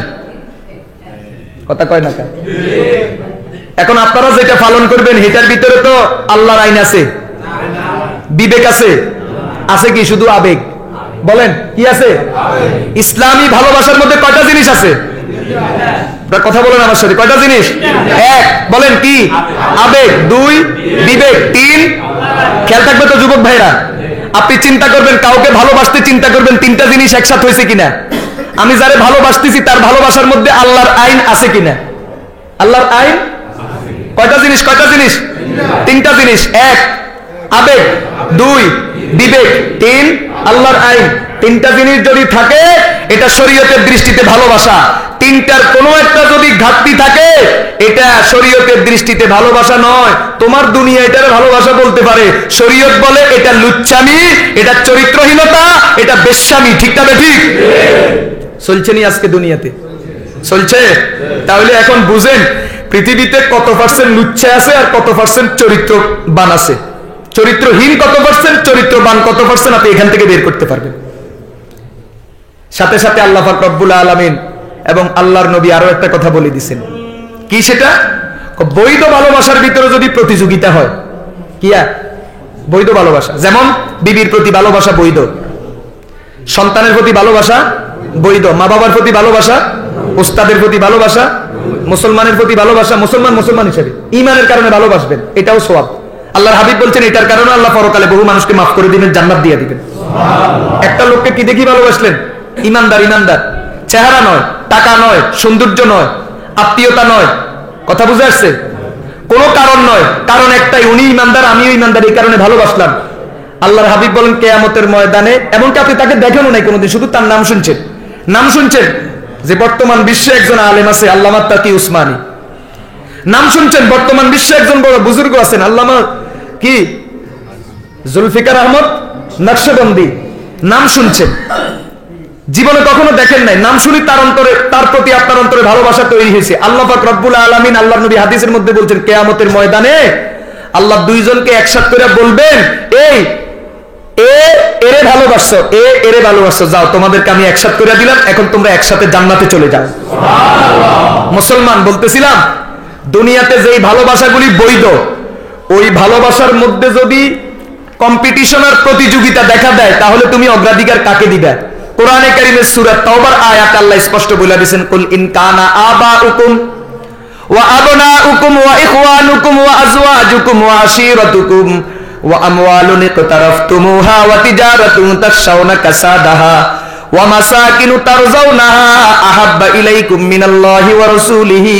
কথা কয় না? এখন আপনারা যেটা পালন করবেন এটার ভিতরে তো আল্লাহর আইন আছে, বিবেক আছে, আছে কি শুধু আবেগ? বলেন কি আছে? ইসলামী ভালোবাসার মধ্যে কয়টা জিনিস আছে? কথা বলেন আমার সাথে, কয়টা জিনিস? 1 বলেন কি? আবেগ, 2 বিবেক, 3 খেয়াল থাকবে তো যুবক ভাইরা, আপনি চিন্তা করবেন, কাউকে ভালোবাসতে চিন্তা করবেন 3টা জিনিস একসাথে হয়েছে কিনা। আমি যারে ভালোবাসতেছি তার ভালোবাসার মধ্যে আল্লাহর আইন আছে কিনা। আল্লাহর আইন কয়টা জিনিস? কয়টা জিনিস? 3টা জিনিস। 1 আবেগ, 2 বিবেক, 3 আল্লাহর আইন। 3টা জিনিস যদি থাকে এটা শরীয়তের দৃষ্টিতে ভালোবাসা। 3টার কোনো একটা যদি ঘাটতি থাকে এটা শরীয়তের দৃষ্টিতে ভালোবাসা নয়। তোমার দুনিয়া এটার ভালোবাসা বলতে পারে, শরীয়ত বলে এটা লুচ্ছামি, এটা চরিত্রহীনতা, এটা বেশ্যামি। ঠিক না ঠিক? চলছে নি আজকে দুনিয়াতে? চলছে। তাহলে এখন বুঝেন পৃথিবীতে কত % লুচ্ছা আছে আর কত % চরিত্রবান আছে। চরিত্রহীন কত %, চরিত্রবান কত %, আপনি এখান থেকে বের করতে পারবেন। সাথে সাথে আল্লাহ পাক রব্বুল আলামিন এবং আল্লাহর নবী আরো একটা কথা বলে দিয়েছেন। কি সেটা? বৈধ ভালোবাসার ভিতরে যদি প্রতিযোগিতা হয়, কিয়া বৈধ ভালোবাসা, যেমন বিবির প্রতি ভালোবাসা বৈধ, সন্তানের প্রতি ভালোবাসা বৈধ, মা বাবার প্রতি ভালোবাসা, ওস্তাদের প্রতি ভালোবাসা, মুসলমানের প্রতি ভালোবাসা, মুসলমান হিসেবে ঈমানের কারণে ভালোবাসবেন, এটাও সওয়াব। আল্লাহর হাবিব বলছেন এটার কারণে আল্লাহ পরকালে বহু মানুষকে মাফ করে দিবেন, জান্নাত দিয়ে দিবেন। একটা লোককে কি দেখি ভালোবাসলেন? ইমানদার। ইমানদার চেহারা নয়, টাকা নয়, সৌন্দর্য নয়, আত্মীয়তা নয়, কথা বুঝে আসছে? কোনো কারণ নয়, কারণ একটাই, উনি ইমানদার, আমিও ইমানদার, এই কারণে ভালোবাসলাম। আল্লাহর হাবিব বলেন কিয়ামতের ময়দানে, এমনকি আপনি তাকে দেখেনও নাই কোনোদিন, শুধু তার নাম শুনছেন, নাম শুনছেন যে বর্তমান বিশ্বে একজন আলেম আছে আল্লামা তাকি উসমানী, নাম শুনছেন বর্তমান বিশ্বে একজন বড় বুজুর্গ আছেন আল্লামা কি জুলফিকার আহমদ নকশবন্দি, নাম শুনছেন, জীবনে কখনো দেখেন নাই, নাম শুনি তার অন্তরে, তার প্রতি আপনার অন্তরে ভালোবাসা তৈরি হয়েছে। আল্লাহ পাক রব্বুল আলামিন, আল্লাহর নবী হাদিসের মধ্যে বলছেন কিয়ামতের ময়দানে আল্লাহ 2 জনকে একসাথে করে বলবেন, এই এরে ভালোবাসছো, এরে ভালোবাসছো, যাও তোমাদেরকে আমি একসাথে করে দিলাম, এখন তোমরা একসাথে জান্নাতে চলে যাও। মুসলমান বলতেছিলাম দুনিয়াতে যেই ভালোবাসাগুলি বৈধ, ওই ভালোবাসার মধ্যে যদি কম্পিটিশন আর প্রতিযোগিতা দেখা দেয় তাহলে তুমি অগ্রাধিকার কাকে দিবে? কোরআনে কারীমের সূরা তাওবার আয়াতে আল্লাহ স্পষ্ট বলে দিয়েছেন, কুল ইন কানা আবাউকুম ওয়া আবনাউকুম ওয়া ইখওয়ানুকুম ওয়া আজওয়াজুকুম ওয়া আশীরাতুকুম ওয়া আমওয়ালুন ইকতারাফতুমুহা ওয়া তিজারাতুন তাখশাউনা কাসাদাহা ওয়া মাসাকিনু তারজাউনাহা আহাব্বা ইলাইকুম মিনাল্লাহি ওয়া রাসূলিহি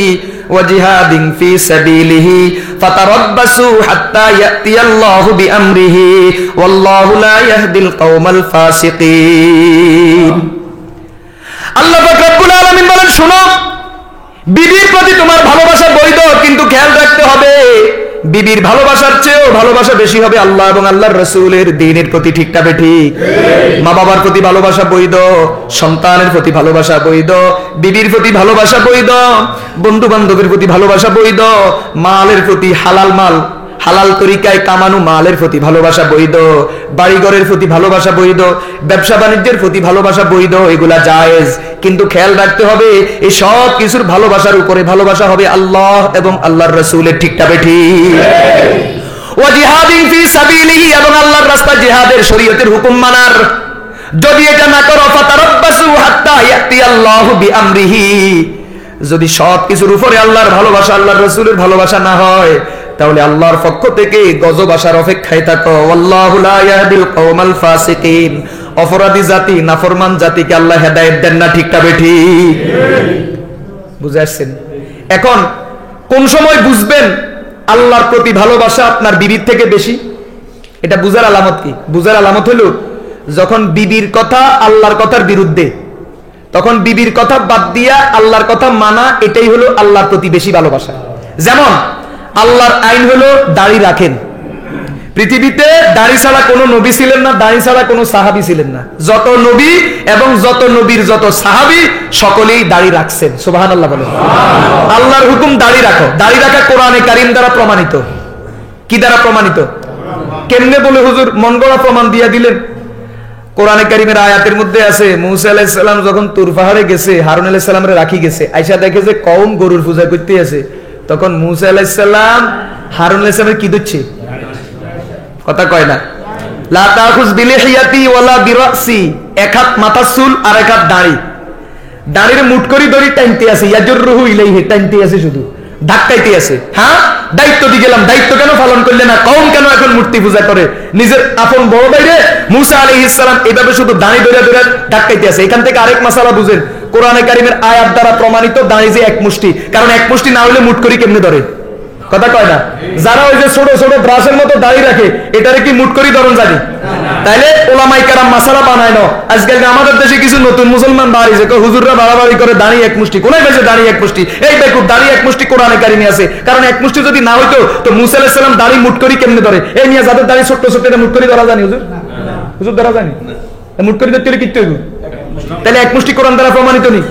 ওয়া জিহাদিন ফি সাবিলিহি ফাতারাব্বাসু হাত্তা ইয়াতিয়াল্লাহু বিআমরিহি ওয়াল্লাহু লা ইয়াহদিল কওমাল ফাসিকিন। আল্লাহ পাক রব্বুল আলামিন বলেন, শুনো, বিবির প্রতি তোমার ভালোবাসা বৈধ, কিন্তু খেয়াল রাখতে হবে বিবির ভালোবাসার চেয়েও ভালোবাসা বেশি হবে আল্লাহ এবং আল্লাহর রাসূলের দ্বীনের প্রতি। ঠিক না বেঠিক? মা বাবার প্রতি ভালোবাসা বৈধ, সন্তানের প্রতি ভালোবাসা বৈধ, বিবির প্রতি ভালোবাসা বৈধ, বন্ধু বান্ধবের প্রতি ভালোবাসা বৈধ, মালের প্রতি হালাল মাল, হালাল তরিকায় কামানো মালের প্রতি ভালোবাসা বৈধ, বাড়িঘরের প্রতি ভালোবাসা বৈধ, ব্যবসা বাণিজ্যের প্রতি ভালোবাসা বৈধ, এগুলা জায়েজ। কিন্তু খেয়াল রাখতে হবে এই সব কিছুর ভালোবাসার উপরে ভালোবাসা হবে আল্লাহ এবং আল্লাহর রাসূলের। ঠিকটা বেঠিক? ওয়া জিহাদিন ফি সাবিলিহি, এবং আল্লাহর রাস্তায় জিহাদের, শরীয়তের হুকুম মানার। যদি এটা না করো, ফাতারাব্বাসু হাত্তা ইয়াতিয়াল্লাহু বিআমরিহি, যদি সব কিছুর উপরে আল্লাহর ভালোবাসা, আল্লাহর রাসূলের ভালোবাসা না হয়, তাহলে আল্লাহর পক্ষ থেকে গজব আসার অপেক্ষায় থাকো। আল্লাহু লা ইয়াহদিল কওমাল ফাসিকিন, অপরাধী জাতি, নাফরমান জাতিকে আল্লাহ হেদায়েত দেন না। ঠিকটা বেঠিক? বুঝে আসছেন? এখন কোন সময় বুঝবেন আল্লাহর প্রতি ভালোবাসা আপনার বিবির থেকে বেশি? এটা বুঝার আলামত কি? বুঝার আলামত হলো যখন বিবির কথা আল্লাহর কথার বিরুদ্ধে, তখন বিবির কথা বাদ দিয়া আল্লাহর কথা মানা, এটাই হলো আল্লাহর প্রতি বেশি ভালোবাসা। যেমন আল্লাহর আইন হলো দাড়ি রাখেন। পৃথিবীতে দাড়ি ছাড়া কোনো নবী ছিলেন না, দাড়ি ছাড়া কোনো সাহাবী ছিলেন না। যত নবী এবং যত নবীর যত সাহাবী সকলেই দাড়ি রাখছেন। সুবহানাল্লাহ বলেন। আল্লাহর হুকুম দাড়ি রাখো। দাড়ি রাখা কোরআনে কারীম দ্বারা প্রমাণিত। কি দ্বারা প্রমাণিত? কেমনে বলে হুজুর? মন গড়া প্রমাণ দিয়া দিলেন। কোরআনে কারীমের আয়াতের মধ্যে আছে, মূসা আলাইহিস সালাম যখন তুর পাহাড়ে গেছে, হারুন আলাইহিস সালামরে রাখি গেছে, আয়েশা দেখে যে কওম গরুর পূজা করতে আছে, তখন মূসা আলাইহিস সালাম হারুন আলাইহিস সালামের কি দিচ্ছে? কথা কয় না, লা তাখুজ বিলিহিয়াতি ওয়ালা বিরাসি, এক হাত মাথার চুল আর এক হাত দাড়ি, দাড়ির মুঠ করি দড়ি টাইনতে আছে, ইয়াজুররুহু ইলাইহি, টাইনতে আছে, শুধু ধাক্কাইতে আছে। হ্যাঁ, দায়িত্ব দিয়ে গেলাম, দায়িত্ব কেন পালন করলে না? কওম কেন এখন মূর্তি পূজা করে? নিজের আপন বড় ভাইরে মূসা আলাইহিস সালাম এইভাবে শুধু দাড়ি ধরে ধরে ধাক্কাইতে আছে। এখান থেকে আরেক মাসালা বুঝেন, কোরআনে কারীমের আয়াত দ্বারা প্রমাণিত দাড়ি যে এক মুষ্টি, কারণ এক মুষ্টি না হলে মুঠ করি কেমনে ধরে? কথা কয় না? যারা ওই যে ছোট ছোট ব্রাশের মতো দাড়ি রাখে, এটারে কি মুঠ করি ধরন জানি? তাইলে ওলামায়ে কেরাম মাসালা বানায় না। আজকাল আমাদের দেশে কিছু নতুন মুসলমান বাড়িছে, হুজুররা বাড়াবাড়ি করে দাড়ি এক মুষ্টি, কোনায় বেজে দাড়ি এক মুষ্টি। এই বেকুব, দাড়ি এক মুষ্টি কোরআনে কারীমে আছে, কারণ এক মুষ্টি যদি না হইতো তো মূসা আলাইহিস সালাম দাড়ি মুঠ করি কেমনে ধরে? এই মিয়া যাদের দাড়ি ছোট ছোট, এটা মুঠ করি ধরা জানি হুজুর? হুজুর ধরা জানি? মুঠ করি ধরতে কি হইব? তাহলে এক মুষ্টি কোরআন দ্বারা প্রমাণিত নেই?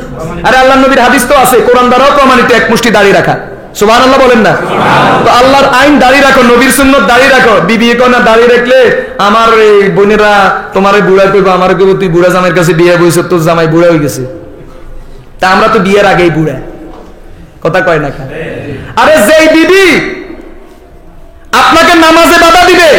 আরে আল্লাহর নবীর হাদিস তো আছে, কোরআন দ্বারাও প্রমাণিত এক মুষ্টি দাড়ি রাখা। সুবহানাল্লাহ বলেন না? তো আল্লাহর আইন দাড়ি রাখো, নবীর সুন্নাত দাড়ি রাখো। বিবি কো না দাড়ি রাখলে আমার এই বোনেরা তোমারে বুড়া কইবা, আমারে কইব তুই বুড়া জামাইয়ের কাছে বিয়ে বইছ, তোর জামাই বুড়া হয়ে গেছে। তা আমরা তো বিয়ের আগেই বুড়া। কথা কয় না? আরে যেই বিবি আপনাকে নামাজে বাধা দিবে,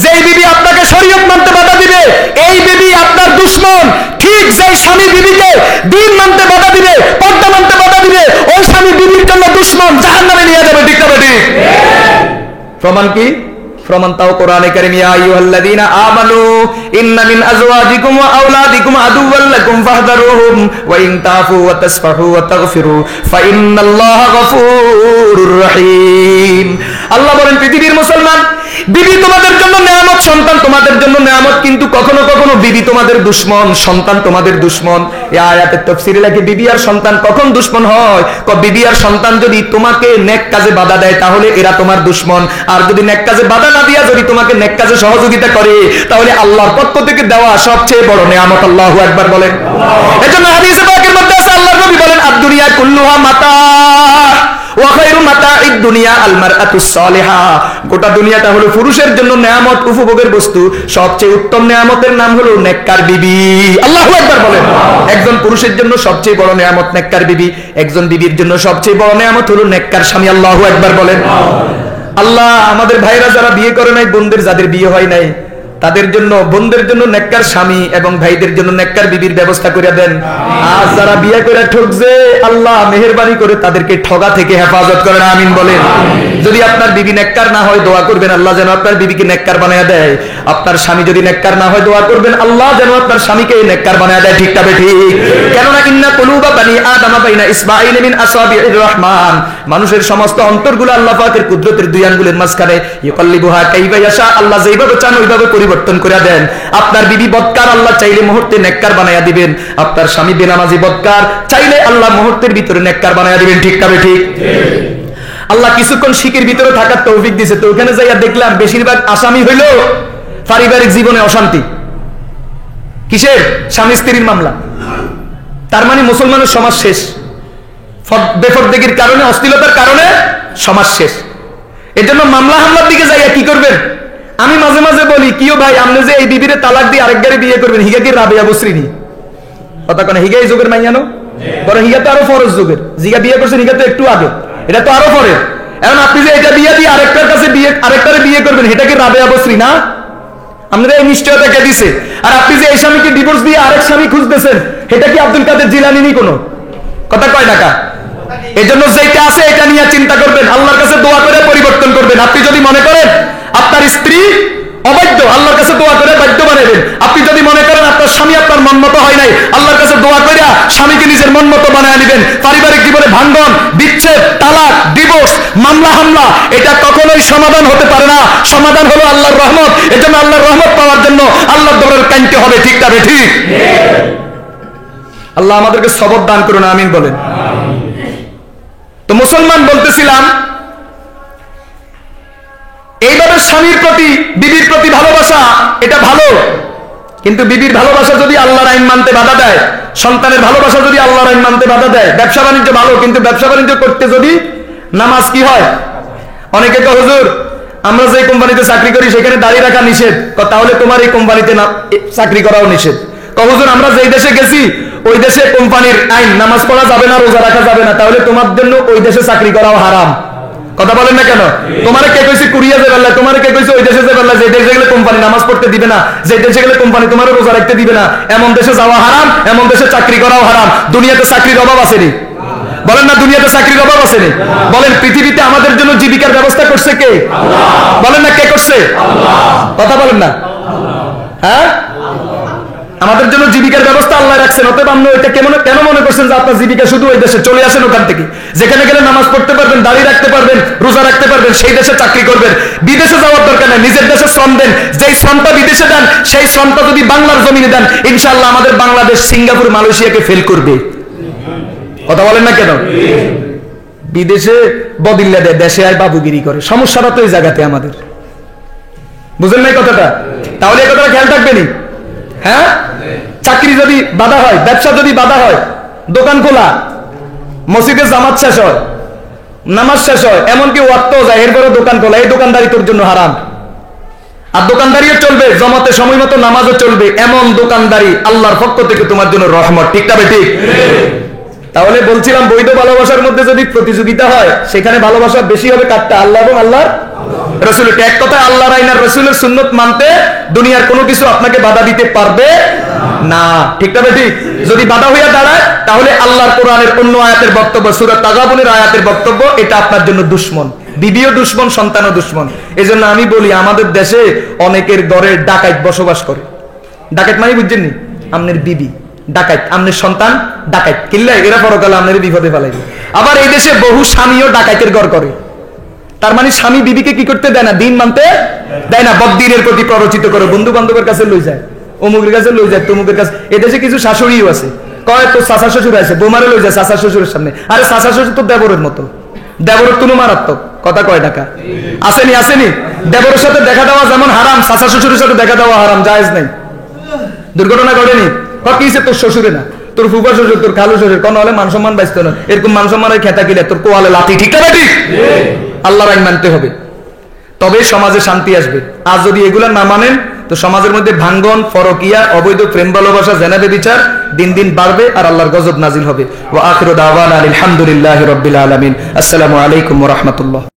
যেই বিবি আপনাকে শরীয়ত মানতে বাধা দিবে, এই বিবি আপনার দুশমন। ঠিক যেই স্বামী বিবিকে দ্বীন মানতে বাধা দিবে, পর্দা মানতে বাধা দিবে, ওই স্বামী বিবির জন্য দুশমন, জাহান্নামে নিয়ে যাবে। ঠিক না ঠিক? প্রমাণ কি? প্রমাণ তাও কোরআনে কারীম, ইয়া আইয়ুহাল্লাযীনা আমানু ইন্না মিন আজওয়াজিকুম ওয়া আওলাদিকুম আদুওয়াল লাকুম ফাহদারুহুম ওয়া ইন তাফু ওয়া তাসফাহু ওয়া তাগফিরু ফাইন্নাল্লাহা গফুরুর রহিম। আল্লাহ বলেন, পৃথিবীর মুসলমান, বিবি তোমাদের জন্য নিয়ামত, সন্তান তোমাদের জন্য নিয়ামত, কিন্তু কখনো কখনো বিবি তোমাদের দুশমন, সন্তান তোমাদের দুশমন। এই আয়াতের তাফসীরে লেখে বিবি আর সন্তান কখন দুশমন হয়? বিবি আর সন্তান যদি তোমাকে নেক কাজে বাধা দেয় তাহলে এরা তোমার দুশমন, আর যদি নেক কাজে বাধা না দিয়া যদি তোমাকে নেক কাজে সহযোগিতা করে তাহলে আল্লাহর পক্ষ থেকে দেওয়া সবচেয়ে বড় নিয়ামত। আল্লাহু আকবার বলেন। এজন্য হাদিসে পাকের মধ্যে আছে, আল্লাহর নবী বলেন, আদ-দুনিয়া কুল্লুহা মাতা ওয়া খায়রু মাতাঈদ দুনিয়া আল মারআতুস সালিহা, গোটা দুনিয়াটা হলো পুরুষের জন্য নেয়ামত উপভোগের বস্তু, সবচেয়ে উত্তম নেয়ামতের নাম হলো নেককার বিবি। আল্লাহু আকবার বলেন। একজন পুরুষের জন্য সবচেয়ে বড় নেয়ামত নেককার বিবি, একজন বিবির জন্য সবচেয়ে বড় নেয়ামত হলো নেককার স্বামী। আল্লাহু আকবার বলেন। আল্লাহ আমাদের ভাইরা যারা বিয়ে করে নাই, বোনদের যাদের বিয়ে হয় নাই, তাদের জন্য, বোনদের জন্য নেককার স্বামী এবং ভাইদের জন্য নেককার বিবির ব্যবস্থা করে দেন। আর যারা বিয়ে করে ঠকছে, আল্লাহ মেহেরবানি করে তাদেরকে ঠগা থেকে হেফাজত করেন, আমিন বলেন। যদি আপনার বিবি নেককার না হয়, দোয়া করবেন আল্লাহ যেন আপনার বিবিকে নেককার বানায় দেয়। আপনার স্বামী যদি নেককার না হয়, দোয়া করবেন আল্লাহ যেন আপনার স্বামীকে নেককার বানায় দেয়। ঠিক তবে ঠিক। কেননা ইন্না কুলুবা বানি আদম বাইনা ইসবাঈন মিন আসাবিইর রহমান, মানুষের সমস্ত অন্তরগুলো আল্লাহ পাকের কুদরতের দুই আঙ্গুলের মাঝখানে, ইয়াকাল্লিবুহা কাইফা ইয়াশা, আল্লাহ যেইভাবে চান ওইভাবে পরিবর্তন করে দেন। আপনার বিবি বদকার, আল্লাহ চাইলে মুহূর্তে নেককার বানায়া দিবেন। আপনার স্বামী বেনামাজি বদকার, চাইলে আল্লাহ মুহূর্তের ভিতরে নেককার বানায়া দিবেন। ঠিক তবে ঠিক। আল্লাহ কিছুক্ষণ শিকের ভিতরে থাকার তৌফিক দিয়েছে, তো ওখানে যাইয়া দেখলাম বেশিরভাগ আসামি হইল পারিবারিক জীবনে অশান্তি। কিসের? স্বামী স্ত্রীর মামলা। তার মানে মুসলমানের সমাজ শেষ, বেফরদেগির কারণে, অশ্লীলতার কারণে সমাজ শেষ। এজন্য মামলা হামলার দিকে যাইয়া কি করবেন? আমি মাঝে মাঝে বলি, কিও ভাই আপনি যে এই বিবিরে তালাক দিয়ে আরেক গাড়ি বিয়ে করবেন, হিগা কি রাবেয়া বসরিনি কথা কোন? হিগা এই যুগের মাইয়ানো, বরং হিগা তো আরো ফরজ যুগের। জিগা বিয়ে করছেন হিগা তো একটু আগে, এটা তো আরো পরে। এখন আপনি যে এটা বিয়ে দিয়ে আরেকটার কাছে বিয়ে, আরেকটারে বিয়ে করবেন, এটা কি রাবেয়া বসরি না? আপনাদের এই নিশ্চয়তা কে দিছে? আর আপনি যে এই স্বামীকে ডিভোর্স দিয়ে আরেক স্বামী খুঁজতেছেন, এটা কি আব্দুল কাদের জিলানী নি কোনো কথা কয় টাকা? এই জন্য যেটা আছে এটা নিয়ে চিন্তা করবেন, আল্লাহর কাছে দোয়া করে পরিবর্তন করবেন। আপনি যদি মনে করেন আপনার স্ত্রী অবাধ্য, আল্লাহর কাছে দোয়া করে বাধ্য বানাবেন। আপনি যদি মনে করেন আপনার স্বামী আপনার মনমতো হয় নাই, আল্লাহর কাছে দোয়া করে স্বামীকে নিজের মনমতো বানায় নেবেন। পারিবারিক জীবনে ভাঙ্গন, বিচ্ছেদ, তালাক, ডিভোর্স, মামলা হামলা, এটা কখনোই সমাধান হতে পারে না। সমাধান হলো আল্লাহর রহমত। এজন্য আল্লাহর রহমত পাওয়ার জন্য আল্লাহর দরবারে কাঁদতে হবে। ঠিক তবে ঠিক। আল্লাহ আমাদেরকে সবর দান করুন, আমিন বলেন। তো মুসলমান বলতেছিলাম, এইভাবে স্বামীর প্রতি, বিবির প্রতি ভালোবাসা এটা ভালো, কিন্তু বিবির ভালোবাসা যদি আল্লাহর আইন মানতে বাধা দেয়, সন্তানের ভালোবাসা যদি আল্লাহর আইন মানতে বাধা দেয়, ব্যবসা বাণিজ্য ভালো, কিন্তু ব্যবসা বাণিজ্য করতে যদি নামাজ কি হয়? অনেকে তো হুজুর আমরা যে কোম্পানিতে চাকরি করি সেখানে দাঁড়িয়ে রাখা নিষেধ, তাহলে তোমার এই কোম্পানিতে চাকরি করাও নিষেধ। হুজুর আমরা যেই দেশে গেছি ওই দেশে কোম্পানির আইন, নামাজ পড়া যাবে না, রোজা রাখা যাবে না, তাহলে তোমার জন্য ওই দেশে চাকরি করাও হারাম। কথা বলেন না কেন? তোমারে কে কইছে কুরিয়া যে বেলা, তোমারে কে কইছে ওই দেশে যে বেলা, যে দেশে গেলে কোম্পানি নামাজ পড়তে দিবে না, যে দেশে গেলে কোম্পানি তোমার রোজা রাখতে দিবে না, এমন দেশে যাওয়া হারাম, এমন দেশে চাকরি করাও হারাম। দুনিয়াতে চাকরির অভাব আসেনি? বলেন না দুনিয়াতে চাকরির অভাব আসেনি? বলেন পৃথিবীতে আমাদের জন্য জীবিকার ব্যবস্থা করছে কে? বলেন না কে করছে? কথা বলেন না। হ্যাঁ, আমাদের জন্য জীবিকার ব্যবস্থা আল্লাহ রাখছেন। অতএব আপনি ওইটা কেন মনে করছেন যে আপনার জীবিকা শুধু ওই দেশে? চলে আসেন ওখান থেকে, যেখানে গেলে নামাজ পড়তে পারবেন, দাঁড়িয়ে রাখতে পারবেন, রোজা রাখতে পারবেন, সেই দেশে চাকরি করবেন। বিদেশে যাওয়ার দরকার নেই, নিজের দেশে শ্রম দেন। যেই শ্রমটা বিদেশে দেন সেই শ্রমটা যদি বাংলার জমিনে দেন, ইনশাআল্লাহ আমাদের বাংলাদেশ সিঙ্গাপুর মালয়েশিয়াকে ফেল করবে। কথা বলেন না কেন? বিদেশে বদিল্লা দেয়, দেশে আয় বাবুগিরি করে। সমস্যাটা তো এই জায়গাতে আমাদের, বুঝেন নাই কথাটা? তাহলে এই কথাটা খেয়াল থাকবেনি। হ্যাঁ, চাকরি যদি বাধা হয়, ব্যবসা যদি বাধা হয়, দোকান খোলা, মসজিদে জামাত শেষ হয়, নামাজ শেষ হয়, এমনকি ওয়াক্তও যায়, এরপরে দোকান খোলা, এই দোকানদারি তোর জন্য হারাম। আর দোকানদারিও চলবে, জমাতে সময় মতো নামাজও চলবে, এমন দোকানদারি আল্লাহর পক্ষ থেকে তোমার জন্য রহমত। ঠিক তবে ঠিক। তাহলে বলছিলাম বৈধ ভালোবাসার মধ্যে যদি প্রতিযোগিতা হয়, সেখানে ভালোবাসা বেশি হবে কারটা? আল্লাহ এবং আল্লাহর রাসূলের। এক কথায় আল্লাহর আইন আর রাসূলের সুন্নাত মানতে দুনিয়ার কোনো কিছু আপনাকে বাধা দিতে পারবে না। ঠিক তবে ঠিক। যদি বাধা হইয়া দাঁড়ায়, তাহলে আল্লাহর কোরআনের অন্য আয়াতের বক্তব্য, সূরা তাগাবুনের আয়াতের বক্তব্য, এটা আপনার জন্য দুশমন। বিবিও দুশমন, সন্তানও দুশমন। এজন্য আমি বলি আমাদের দেশে অনেকের ঘরে ডাকাত বসবাস করে। ডাকাত মানে বুঝছেননি? আমনের বিবি ডাকাত, আমনের সন্তান ডাকাত, কিল্লাই এরা পরকালে আমনের বিপদে ফেলাইবে। আবার এই দেশে বহু স্বামীও ডাকাতের ঘর করে। তার মানে স্বামী বিবিকে কি করতে দেয় না? দিন মানতে দেয় না, বদ্দিনের প্রতি প্ররোচিত করে। বন্ধু বান্ধবের কাছে লই যায়, অমুকের কাছে লই যায়, তমুকের কাছে। এদেশে কিছু শাশুড়িও আছে, কয় তো চাচা শ্বশুর আছে, বোমারে লই যায় চাচা শ্বশুরের সামনে। আরে চাচা শ্বশুর তো দেবরের মতো, দেবরের তুলু মারাত্মক। কথা কয় টাকা আসেনি? আসেনি? দেবরের সাথে দেখা দেওয়া যেমন হারাম, চাচা শ্বশুরের সাথে দেখা দেওয়া হারাম, জায়েজ নাই। দুর্ঘটনা ঘটেনি? কিসে তোর শ্বশুরে না, তোর ফুফা শ্বশুর, তোর খালু শ্বশুর, কোন হলে মান সম্মান বাঁচতে না, এরকম মান সম্মানের খেতা কিলে তোর কোয়ালে লাঠি, ঠিক না ঠিক? আল্লাহর আইন মানতে হবে, তবে সমাজে শান্তি আসবে। আর যদি এগুলা না মানেন তো সমাজের মধ্যে ভাঙ্গন, ফরকিয়া, অবৈধ প্রেম ভালোবাসা, জেনাবে বিচার দিন দিন বাড়বে আর আল্লাহর গজব নাজিল হবে। ওয়া আখিরু দাওয়ানা আলহামদুলিল্লাহি রাব্বিল আলামিন। আসসালামু আলাইকুম ওয়া রাহমাতুল্লাহ।